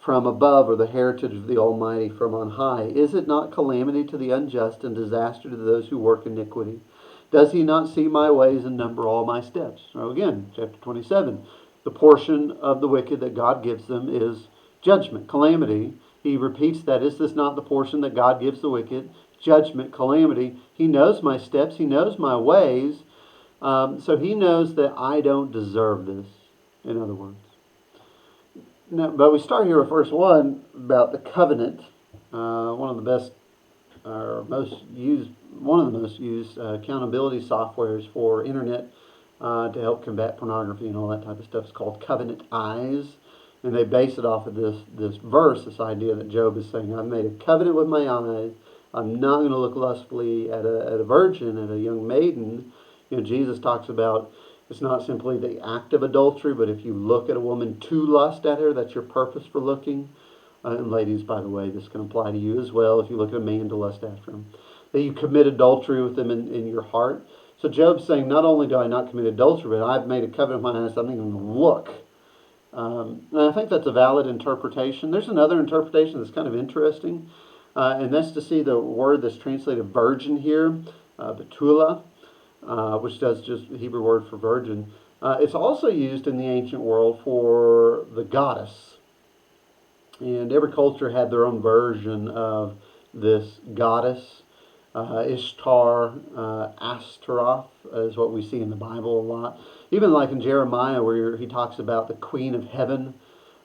from above, or the heritage of the Almighty from on high? Is it not calamity to the unjust and disaster to those who work iniquity? Does he not see my ways and number all my steps? So again, chapter 27, the portion of the wicked that God gives them is judgment, calamity. He repeats that. Is this not the portion that God gives the wicked? Judgment, calamity. He knows my steps. He knows my ways. So he knows that I don't deserve this, in other words. Now, but we start here with verse 1 about the covenant. One of the best, or most used, one of the most used accountability softwares for internet to help combat pornography and all that type of stuff is called Covenant Eyes. And they base it off of this verse, this idea that Job is saying, I've made a covenant with my eyes. I'm not going to look lustfully at a virgin, at a young maiden. Jesus talks about it's not simply the act of adultery, but if you look at a woman to lust at her, that's your purpose for looking. And ladies, by the way, this can apply to you as well. If you look at a man to lust after him, that you commit adultery with him in your heart. So Job's saying, not only do I not commit adultery, but I've made a covenant with my eyes. I'm not going to look. And I think that's a valid interpretation. There's another interpretation that's kind of interesting, and that's to see the word that's translated virgin here, betula, which does just the Hebrew word for virgin. It's also used in the ancient world for the goddess. And every culture had their own version of this goddess. Ishtar, Astaroth is what we see in the Bible a lot. Even like in Jeremiah, where he talks about the Queen of Heaven.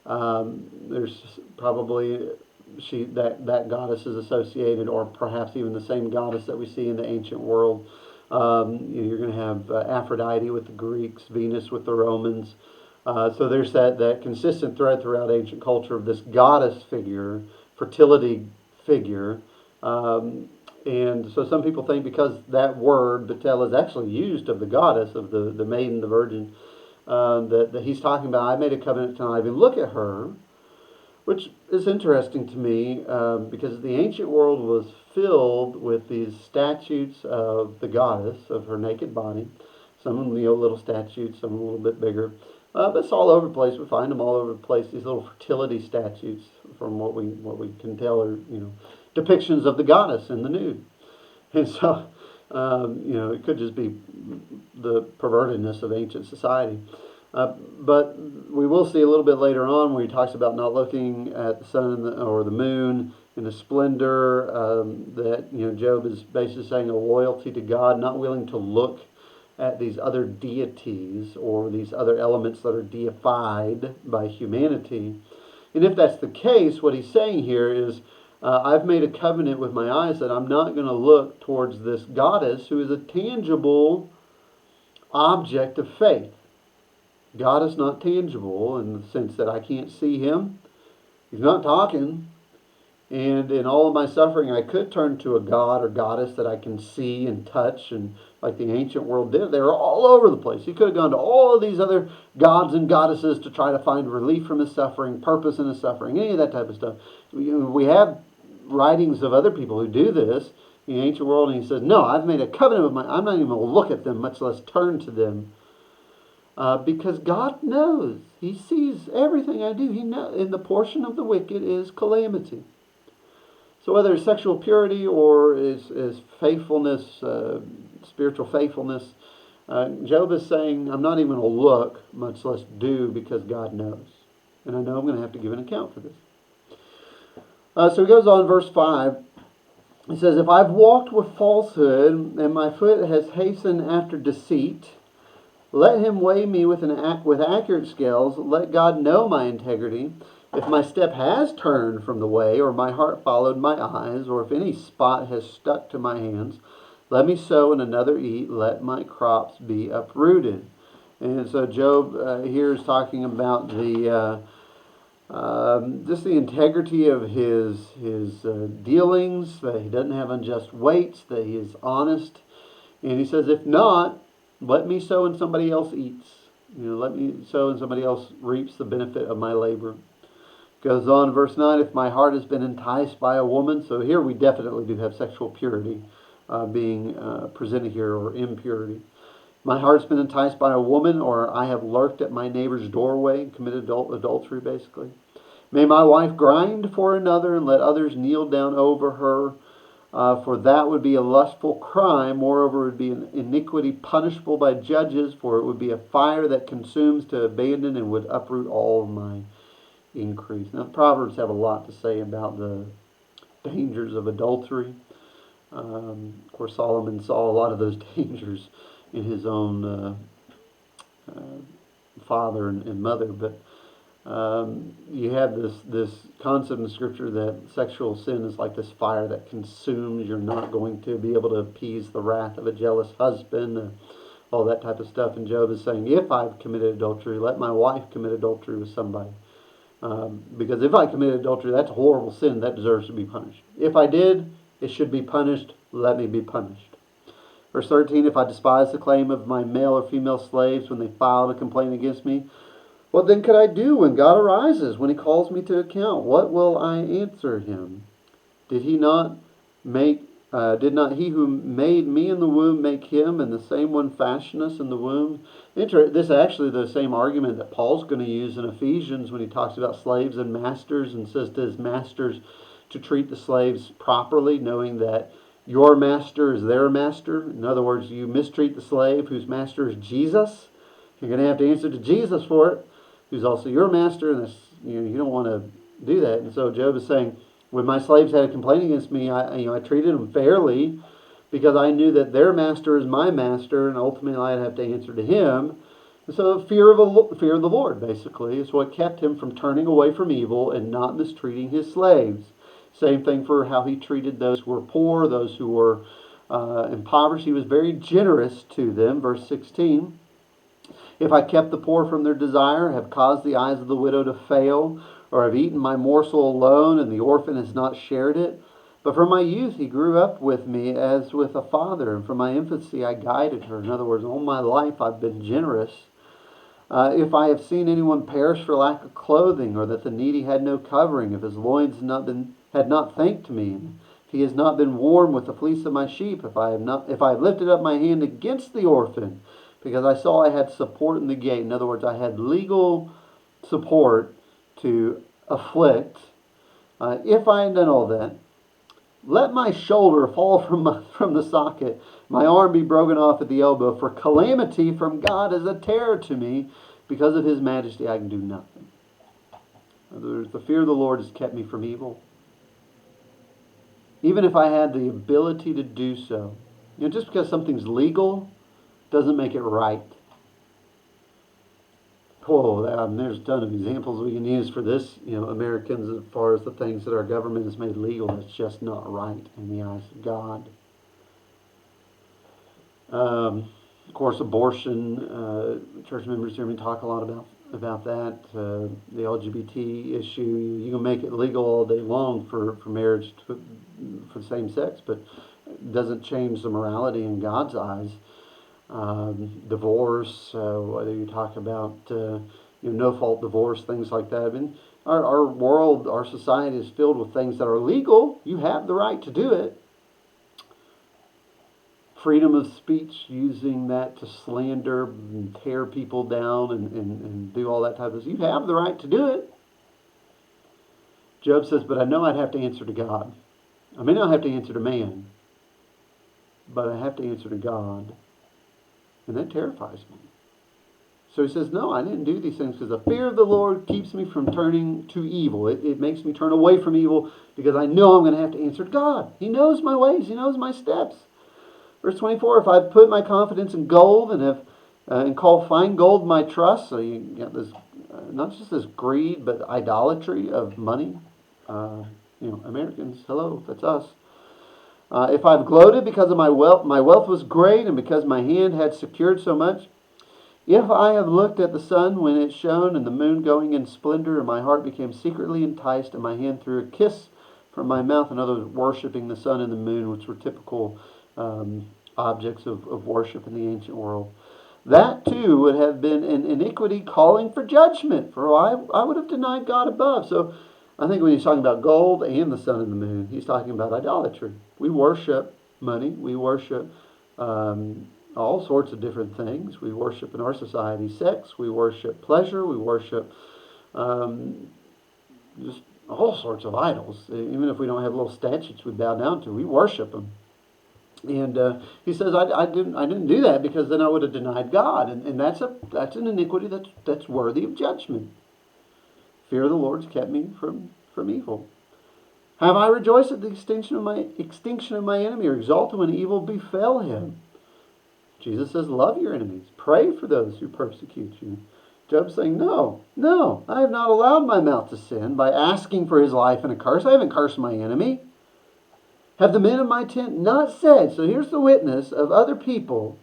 There's probably that goddess is associated, or perhaps even the same goddess that we see in the ancient world. You're going to have Aphrodite with the Greeks, Venus with the Romans. So there's that consistent thread throughout ancient culture of this goddess figure, fertility figure. And so some people think because that word, Betel, is actually used of the goddess, of the maiden, the virgin, that he's talking about, I made a covenant tonight. And look at her, which is interesting to me because the ancient world was filled with these statues of the goddess, of her naked body. Some of them, little statues, some a little bit bigger. But it's all over the place. We find them all over the place. These little fertility statues, from what we can tell, are depictions of the goddess in the nude. And so, it could just be the pervertedness of ancient society. But we will see a little bit later on where he talks about not looking at the sun or the moon, in the splendor that Job is basically saying a loyalty to God, not willing to look at these other deities or these other elements that are deified by humanity. And if that's the case, what he's saying here is, I've made a covenant with my eyes that I'm not going to look towards this goddess who is a tangible object of faith. God is not tangible in the sense that I can't see him. He's not talking. And in all of my suffering, I could turn to a god or goddess that I can see and touch, and like the ancient world did. They were all over the place. He could have gone to all of these other gods and goddesses to try to find relief from his suffering, purpose in his suffering, any of that type of stuff. We have writings of other people who do this in the ancient world, and he says, no, I've made a covenant with I'm not even going to look at them, much less turn to them. Because God knows. He sees everything I do. He knows, and the portion of the wicked is calamity. So whether it's sexual purity or is faithfulness, spiritual faithfulness, Job is saying, I'm not even going to look, much less do, because God knows. And I know I'm going to have to give an account for this. So he goes on, verse 5. He says, if I've walked with falsehood and my foot has hastened after deceit, let him weigh me with accurate scales. Let God know my integrity. If my step has turned from the way, or my heart followed my eyes, or if any spot has stuck to my hands, let me sow and another eat. Let my crops be uprooted. And so Job here is talking about the just the integrity of his dealings, that he doesn't have unjust weights, that he is honest. And he says, if not, let me sow and somebody else eats. Let me sow and somebody else reaps the benefit of my labor. Goes on, verse 9, if my heart has been enticed by a woman. So here we definitely do have sexual purity being presented here, or impurity. My heart's been enticed by a woman, or I have lurked at my neighbor's doorway and committed adultery, basically. May my wife grind for another and let others kneel down over her, for that would be a lustful crime. Moreover, it would be an iniquity punishable by judges, for it would be a fire that consumes to abandon and would uproot all of my increase. Now, the Proverbs have a lot to say about the dangers of adultery. Of course, Solomon saw a lot of those dangers in his own father and mother, but you have this concept in Scripture that sexual sin is like this fire that consumes. You're not going to be able to appease the wrath of a jealous husband, all that type of stuff. And Job is saying, if I've committed adultery, let my wife commit adultery with somebody. Because if I committed adultery, that's a horrible sin. That deserves to be punished. If I did, it should be punished. Let me be punished. Verse 13, if I despise the claim of my male or female slaves when they file a complaint against me, what then could I do when God arises, when he calls me to account? What will I answer him? Did not he who made me in the womb make him, and the same one fashion us in the womb? This is actually the same argument that Paul's going to use in Ephesians when he talks about slaves and masters, and says to his masters to treat the slaves properly, knowing that your master is their master. In other words, you mistreat the slave whose master is Jesus, you're going to have to answer to Jesus for it, who's also your master, and you don't want to do that. And so Job is saying, when my slaves had a complaint against me, I treated them fairly, because I knew that their master is my master, and ultimately I'd have to answer to him. And so fear of the Lord, basically, is what kept him from turning away from evil and not mistreating his slaves. Same thing for how he treated those who were poor, those who were impoverished. He was very generous to them. Verse 16, if I kept the poor from their desire, have caused the eyes of the widow to fail, or have eaten my morsel alone, and the orphan has not shared it. But from my youth he grew up with me as with a father, and from my infancy I guided her. In other words, all my life I've been generous. If I have seen anyone perish for lack of clothing, or that the needy had no covering, if his loins had not thanked me, if he has not been warm with the fleece of my sheep, if I have lifted up my hand against the orphan, because I saw I had support in the gate. In other words, I had legal support to afflict. If I had done all that, let my shoulder fall from the socket, my arm be broken off at the elbow, for calamity from God is a terror to me. Because of his majesty I can do nothing. In other words, the fear of the Lord has kept me from evil. even if I had the ability to do so. Just because something's legal doesn't make it right. There's a ton of examples we can use for this. Americans, as far as the things that our government has made legal, that's just not right in the eyes of God. Of course, abortion. Church members hear me talk a lot about that. The LGBT issue. You can make it legal all day long for marriage for same sex, but it doesn't change the morality in God's eyes. Divorce, whether you talk about no-fault divorce, things like that. I mean, our world, our society is filled with things that are legal. You have the right to do it. Freedom of speech, using that to slander and tear people down and do all that type of stuff. You have the right to do it. Job says, but I know I'd have to answer to God. I may not have to answer to man, but I have to answer to God. And that terrifies me. So he says, no, I didn't do these things because the fear of the Lord keeps me from turning to evil. It makes me turn away from evil because I know I'm going to have to answer to God. He knows my ways. He knows my steps. Verse 24, if I put my confidence in gold and call fine gold my trust, so you get this, not just this greed, but idolatry of money. Americans, hello, that's us. If I've gloated because of my wealth was great, and because my hand had secured so much. If I have looked at the sun when it shone, and the moon going in splendor, and my heart became secretly enticed, and my hand threw a kiss from my mouth. In other words, worshiping the sun and the moon, which were typical objects of worship in the ancient world. That too would have been an iniquity calling for judgment, for I would have denied God above. So I think when he's talking about gold and the sun and the moon, he's talking about idolatry. We worship money. We worship all sorts of different things. We worship in our society sex. We worship pleasure. We worship just all sorts of idols. Even if we don't have little statues we bow down to, we worship them. And he says, I didn't do that because then I would have denied God, and that's an iniquity that's worthy of judgment. Fear of the Lord's kept me from evil. Have I rejoiced at the extinction of my enemy, or exulted when evil befell him? Jesus says, love your enemies, pray for those who persecute you. Job's saying, no, I have not allowed my mouth to sin by asking for his life in a curse. I haven't cursed my enemy. Have the men of my tent not said, so here's the witness of other people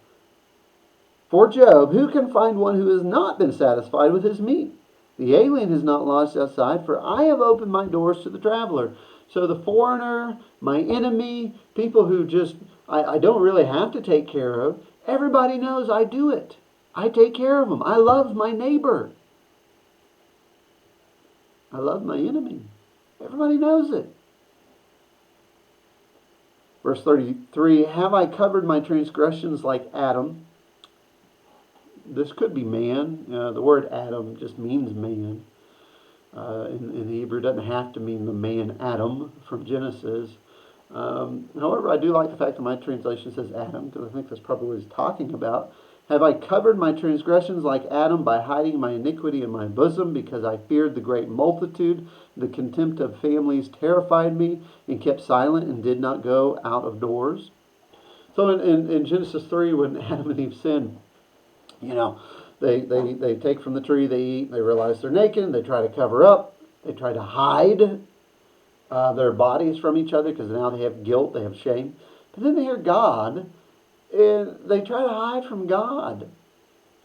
for Job, who can find one who has not been satisfied with his meat? The alien has not lodged outside, for I have opened my doors to the traveler. So the foreigner, my enemy, people who just, I don't really have to take care of, everybody knows I do it. I take care of them. I love my neighbor. I love my enemy. Everybody knows it. Verse 33, have I covered my transgressions like Adam? This could be man. The word Adam just means man. In Hebrew, it doesn't have to mean the man Adam from Genesis. However, I do like the fact that my translation says Adam, because I think that's probably what he's talking about. Have I covered my transgressions like Adam by hiding my iniquity in my bosom, because I feared the great multitude? The contempt of families terrified me, and kept silent and did not go out of doors. So in Genesis 3, when Adam and Eve sinned, they take from the tree, they eat, they realize they're naked, they try to cover up, they try to hide their bodies from each other, because now they have guilt, they have shame. But then they hear God, and they try to hide from God.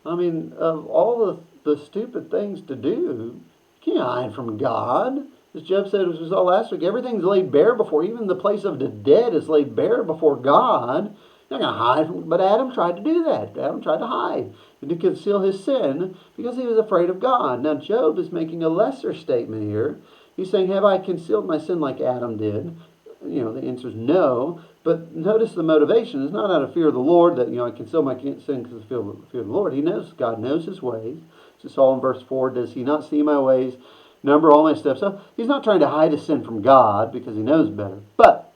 I mean, of all the stupid things to do, you can't hide from God. As Jeff said, as we saw last week, everything's laid bare before, even the place of the dead is laid bare before God. You're not going to hide from, but Adam tried to do that. Adam tried to hide and to conceal his sin because he was afraid of God. Now Job is making a lesser statement here. He's saying, have I concealed my sin like Adam did? The answer is no. But notice the motivation. It's not out of fear of the Lord that, I conceal my sin because of fear of the Lord. He knows, God knows his ways. Just all in verse 4, does he not see my ways, number all my steps? So he's not trying to hide his sin from God because he knows better. But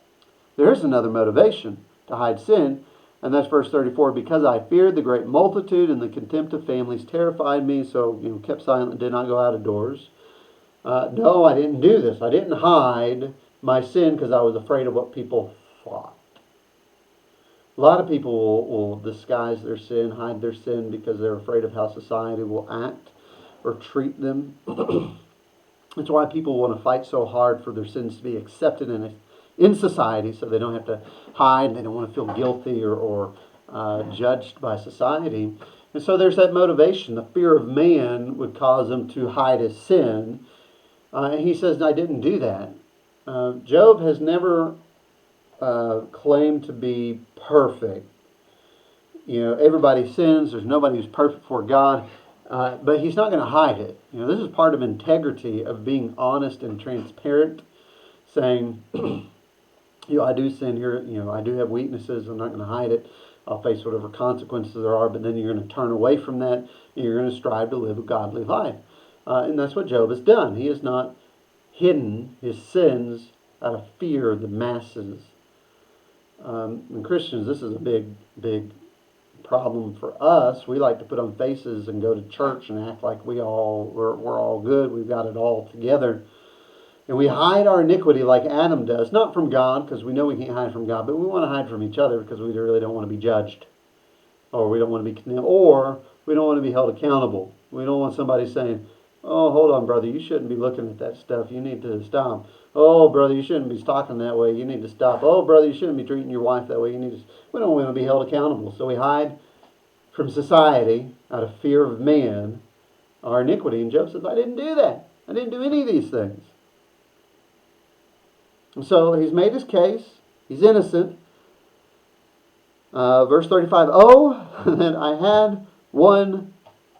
there is another motivation to hide sin, and that's verse 34. Because I feared the great multitude, and the contempt of families terrified me, so, kept silent and did not go out of doors. No, I didn't do this. I didn't hide my sin because I was afraid of what people thought. A lot of people will disguise their sin, hide their sin because they're afraid of how society will act or treat them. That's why people want to fight so hard for their sins to be accepted in society, so they don't have to hide, and they don't want to feel guilty or judged by society. And so there's that motivation. The fear of man would cause him to hide his sin. And he says, I didn't do that. Job has never claimed to be perfect. Everybody sins. There's nobody who's perfect before God. But he's not going to hide it. This is part of integrity, of being honest and transparent, saying, I do sin here. I do have weaknesses. I'm not going to hide it. I'll face whatever consequences there are. But then you're going to turn away from that, and you're going to strive to live a godly life. And that's what Job has done. He has not hidden his sins out of fear of the masses. And Christians, this is a big, big problem for us. We like to put on faces and go to church and act like we're all good. We've got it all together. And we hide our iniquity like Adam does, not from God, because we know we can't hide from God, but we want to hide from each other because we really don't want to be judged, or we don't want to be condemned, or we don't want to be held accountable. We don't want somebody saying, oh, hold on, brother, you shouldn't be looking at that stuff. You need to stop. Oh, brother, you shouldn't be talking that way. You need to stop. Oh, brother, you shouldn't be treating your wife that way. We don't want to be held accountable. So we hide from society out of fear of man our iniquity. And Job says, I didn't do that. I didn't do any of these things. And so he's made his case. He's innocent. Verse 35, oh, that I had one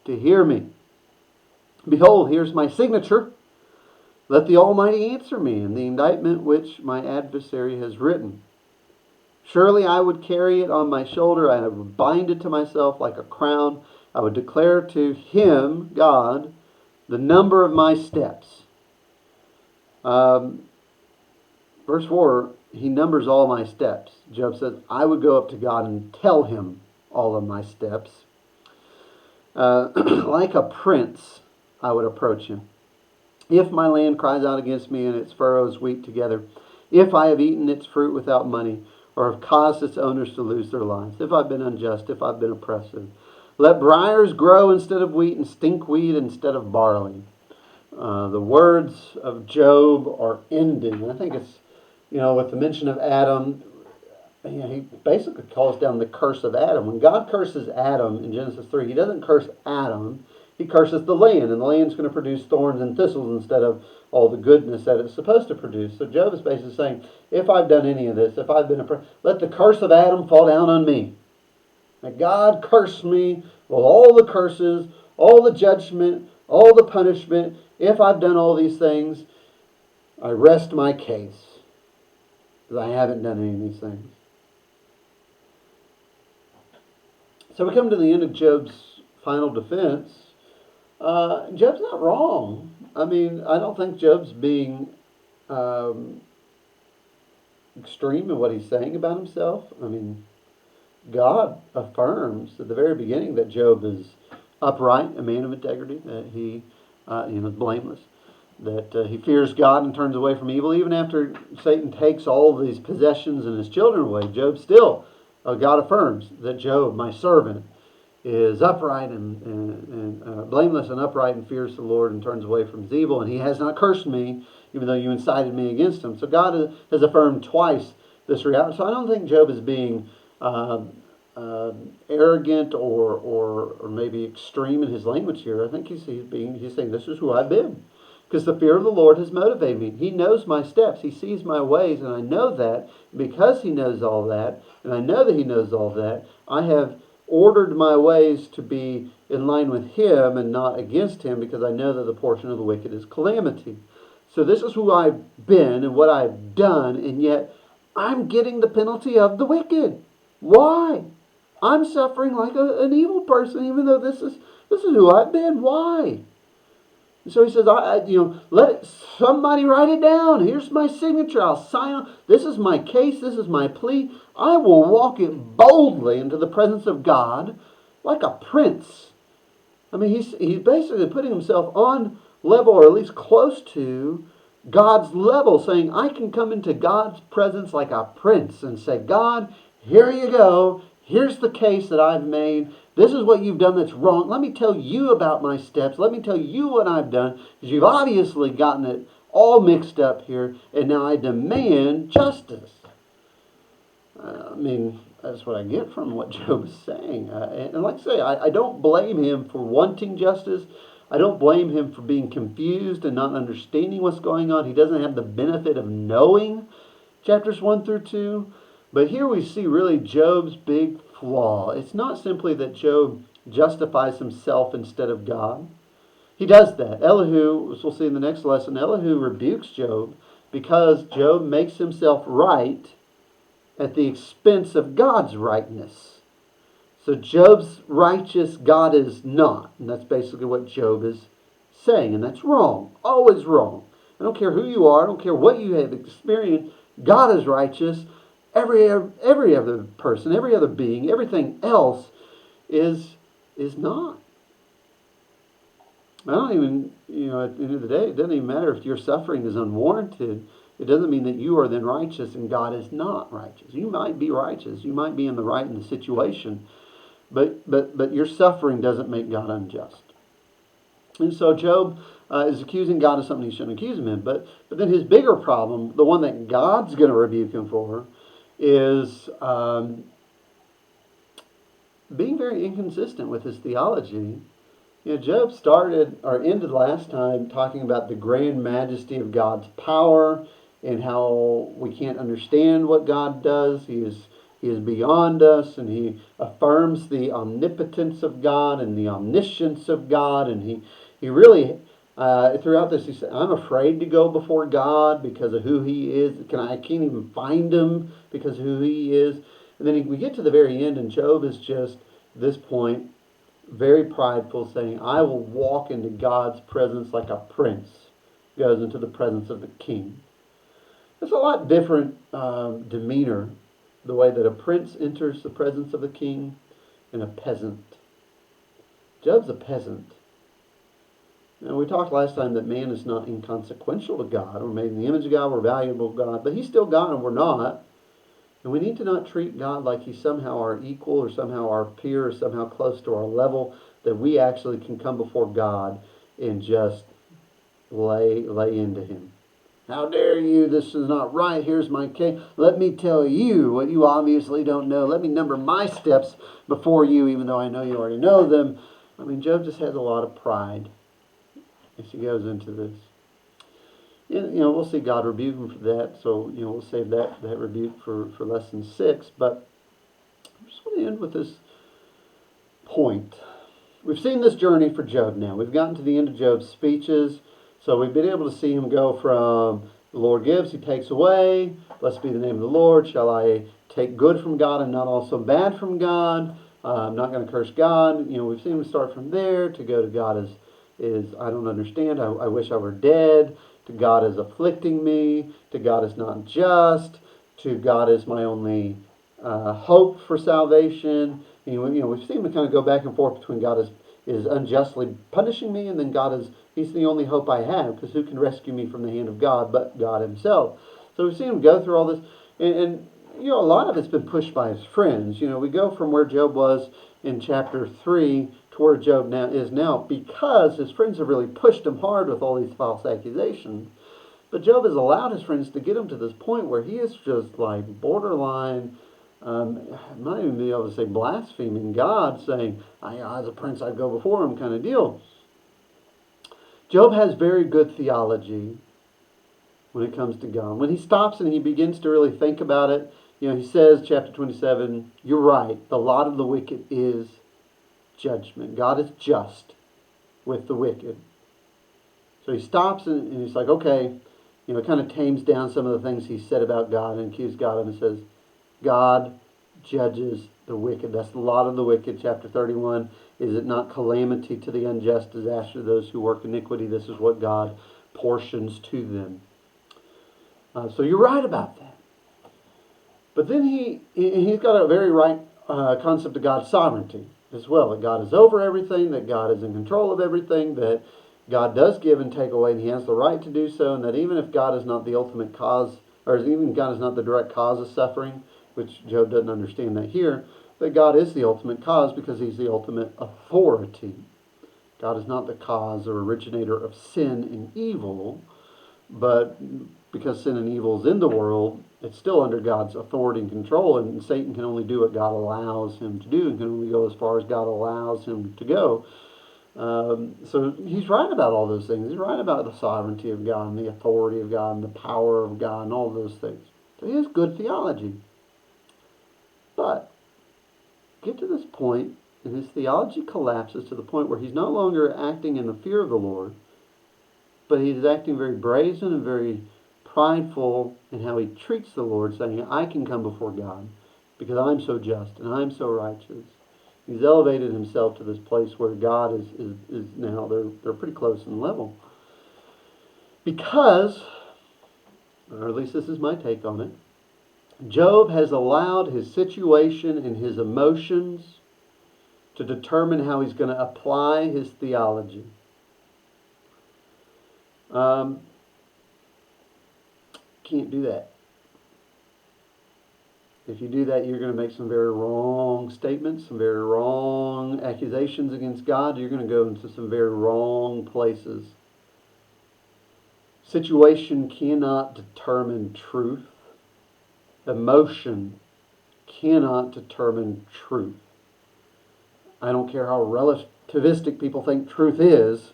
to hear me. Behold, here's my signature. Let the Almighty answer me in the indictment which my adversary has written. Surely I would carry it on my shoulder. I would bind it to myself like a crown. I would declare to him, God, the number of my steps. Verse 4, he numbers all my steps. Job says, I would go up to God and tell him all of my steps. Like a prince, I would approach him. If my land cries out against me and its furrows weep together, if I have eaten its fruit without money, or have caused its owners to lose their lives, if I've been unjust, if I've been oppressive, let briars grow instead of wheat and stinkweed instead of barley. The words of Job are ending. I think it's, with the mention of Adam, he basically calls down the curse of Adam. When God curses Adam in Genesis 3, he doesn't curse Adam. He curses the land, and the land's going to produce thorns and thistles instead of all the goodness that it's supposed to produce. So Job is basically saying, if I've done any of this, if I've been let the curse of Adam fall down on me. That God cursed me with all the curses, all the judgment, all the punishment. If I've done all these things, I rest my case, because I haven't done any of these things. So we come to the end of Job's final defense. Job's not wrong. I don't think Job's being extreme in what he's saying about himself. God affirms at the very beginning that Job is upright, a man of integrity, that he is blameless, that he fears God and turns away from evil. Even after Satan takes all these possessions and his children away, Job still, God affirms that Job, my servant, is upright and blameless and upright and fears the Lord and turns away from his evil. And he has not cursed me, even though you incited me against him. So God has affirmed twice this reality. So I don't think Job is being arrogant or maybe extreme in his language here. I think he's saying, this is who I've been. Because the fear of the Lord has motivated me. He knows my steps. He sees my ways, and I know that. Because he knows all that, and I know that he knows all that, I have ordered my ways to be in line with him and not against him, because I know that the portion of the wicked is calamity. So this is who I've been and what I've done, and yet I'm getting the penalty of the wicked. Why? I'm suffering like an evil person, even though this is who I've been. Why? And so he says, let somebody write it down. Here's my signature. I'll sign on. This is my case. This is my plea. I will walk it boldly into the presence of God like a prince. He's basically putting himself on level, or at least close to, God's level, saying, I can come into God's presence like a prince and say, God, here you go. Here's the case that I've made. This is what you've done that's wrong. Let me tell you about my steps. Let me tell you what I've done. Because you've obviously gotten it all mixed up here. And now I demand justice. That's what I get from what Job is saying. And like I say, I don't blame him for wanting justice. I don't blame him for being confused and not understanding what's going on. He doesn't have the benefit of knowing chapters 1 through 2. But here we see really Job's big flaw. It's not simply that Job justifies himself instead of God. He does that. Elihu, as we'll see in the next lesson, Elihu rebukes Job because Job makes himself right at the expense of God's rightness. So Job's righteous, God is not. And that's basically what Job is saying. And that's wrong. Always wrong. I don't care who you are. I don't care what you have experienced. God is righteous. Every other person, every other being, everything else is not. I don't even, at the end of the day, it doesn't even matter if your suffering is unwarranted. It doesn't mean that you are then righteous and God is not righteous. You might be righteous. You might be in the right in the situation. But your suffering doesn't make God unjust. And so Job is accusing God of something he shouldn't accuse him of. But then his bigger problem, the one that God's going to rebuke him for, is being very inconsistent with his theology. Job started or ended last time talking about the grand majesty of God's power and how we can't understand what God does. He is beyond us, and he affirms the omnipotence of God and the omniscience of God. And he really, throughout this, he said, I'm afraid to go before God because of who he is. I can't even find him because of who he is. And then we get to the very end, and Job is just, at this point, very prideful, saying, I will walk into God's presence like a prince goes into the presence of the king. It's a lot different demeanor, the way that a prince enters the presence of the king and a peasant. Job's a peasant. We talked last time that man is not inconsequential to God. We're made in the image of God, we're valuable to God, but he's still God and we're not. And we need to not treat God like he's somehow our equal or somehow our peer or somehow close to our level, that we actually can come before God and just lay into him. How dare you? This is not right. Here's my case. Let me tell you what you obviously don't know. Let me number my steps before you, even though I know you already know them. Job just has a lot of pride as he goes into this. We'll see God rebuke him for that. So, we'll save that rebuke for lesson 6. But I just want to end with this point. We've seen this journey for Job now. We've gotten to the end of Job's speeches. So we've been able to see him go from the Lord gives, he takes away. Blessed be the name of the Lord. Shall I take good from God and not also bad from God? I'm not going to curse God. We've seen him start from there to go to God is I don't understand. I wish I were dead. To God is afflicting me. To God is not just. To God is my only hope for salvation. We've seen him kind of go back and forth between God is unjustly punishing me, and then he's the only hope I have, because who can rescue me from the hand of God but God himself? So we've seen him go through all this, and a lot of it's been pushed by his friends. We go from where Job was in chapter 3 to where Job is now because his friends have really pushed him hard with all these false accusations. But Job has allowed his friends to get him to this point where he is just like borderline, not even be able to say blaspheming God, saying, as a prince I'd go before him kind of deal. Job has very good theology when it comes to God. When he stops and he begins to really think about it, he says, chapter 27, you're right, the lot of the wicked is judgment. God is just with the wicked. So he stops and he's like, okay, kind of tames down some of the things he said about God and accused God of, and says, God judges the wicked. That's the lot of the wicked. Chapter 31, is it not calamity to the unjust, disaster to those who work iniquity? This is what God portions to them. So you're right about that. But then he's got a very right concept of God's sovereignty as well. That God is over everything, that God is in control of everything, that God does give and take away, and He has the right to do so, and that even if God is not the ultimate cause, or even God is not the direct cause of suffering, which Job doesn't understand that here, that God is the ultimate cause because He's the ultimate authority. God is not the cause or originator of sin and evil, but because sin and evil is in the world, it's still under God's authority and control, and Satan can only do what God allows him to do and can only go as far as God allows him to go. So he's right about all those things. He's right about the sovereignty of God and the authority of God and the power of God and all those things. So he has good theology. But get to this point, and his theology collapses to the point where he's no longer acting in the fear of the Lord, but he's acting very brazen and very prideful in how he treats the Lord, saying, I can come before God because I'm so just and I'm so righteous. He's elevated himself to this place where God is now, they're pretty close in level. Because, or at least this is my take on it, Job has allowed his situation and his emotions to determine how he's going to apply his theology. Can't do that. If you do that, you're going to make some very wrong statements, some very wrong accusations against God. You're going to go into some very wrong places. Situation cannot determine truth. Emotion cannot determine truth. I don't care how relativistic people think truth is.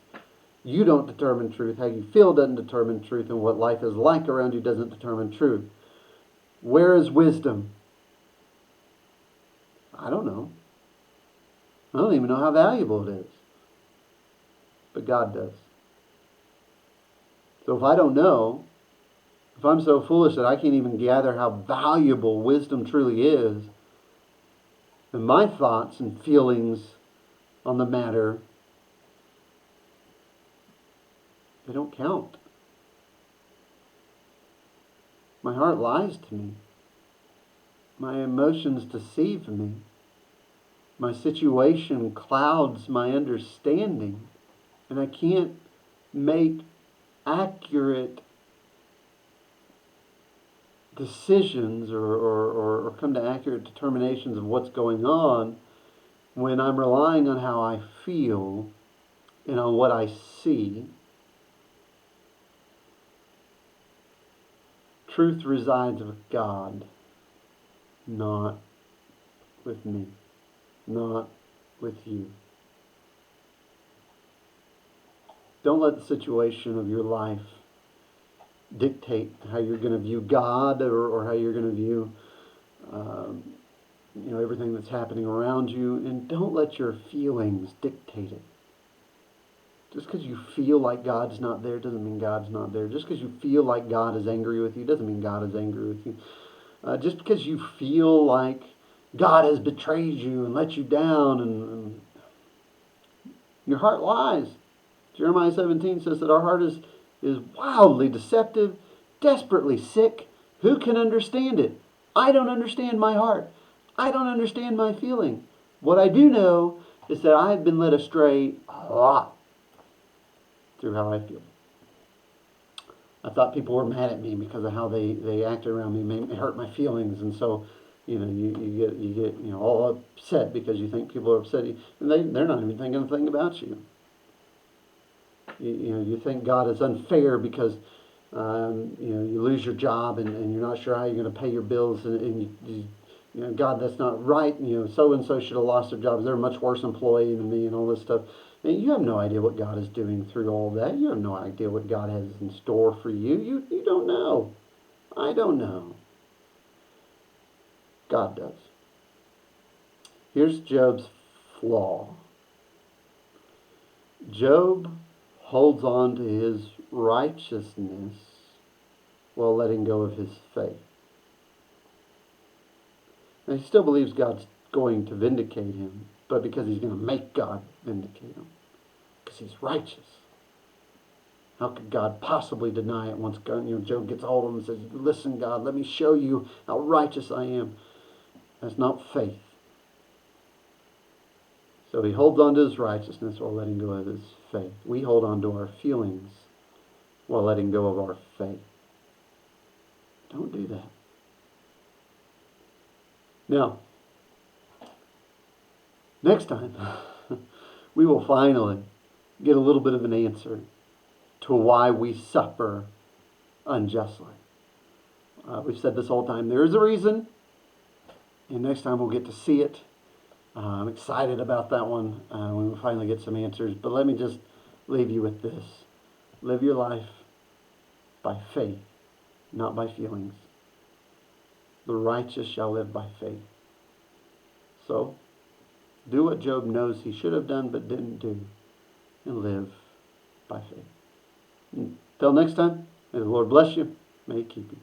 You don't determine truth. How you feel doesn't determine truth, and what life is like around you doesn't determine truth. Where is wisdom? I don't know. I don't even know how valuable it is. But God does. So if I don't know, if I'm so foolish that I can't even gather how valuable wisdom truly is, then my thoughts and feelings on the matter, they don't count. My heart lies to me. My emotions deceive me. My situation clouds my understanding. And I can't make accurate decisions or come to accurate determinations of what's going on when I'm relying on how I feel and on what I see. Truth resides with God, not with me, not with you. Don't let the situation of your life dictate how you're going to view God or how you're going to view everything that's happening around you. And don't let your feelings dictate it. Just because you feel like God's not there doesn't mean God's not there. Just because you feel like God is angry with you doesn't mean God is angry with you. Just because you feel like God has betrayed you and let you down and your heart lies. Jeremiah 17 says that our heart is wildly deceptive, desperately sick. Who can understand it? I don't understand my heart. I don't understand my feeling. What I do know is that I have been led astray a lot through how I feel. I thought people were mad at me because of how they acted around me, made me hurt my feelings, and so you get all upset because you think people are upset, and they're not even thinking a thing about you. You think God is unfair because you lose your job and you're not sure how you're going to pay your bills, and God, that's not right. So and so should have lost their jobs. They're a much worse employee than me, and all this stuff. And you have no idea what God is doing through all that. You have no idea what God has in store for you. You don't know. I don't know. God does. Here's Job's flaw. Job holds on to his righteousness while letting go of his faith. And he still believes God's going to vindicate him, but because he's going to make God vindicate him. Because he's righteous. How could God possibly deny it once Job gets hold of him and says, listen, God, let me show you how righteous I am. That's not faith. So he holds on to his righteousness while letting go of his faith. We hold on to our feelings while letting go of our faith. Don't do that. Now, next time, we will finally get a little bit of an answer to why we suffer unjustly. We've said this whole time. There is a reason, and next time we'll get to see it. I'm excited about that one when we finally get some answers. But let me just leave you with this. Live your life by faith, not by feelings. The righteous shall live by faith. So, do what Job knows he should have done but didn't do, and live by faith. Until next time, may the Lord bless you. May he keep you.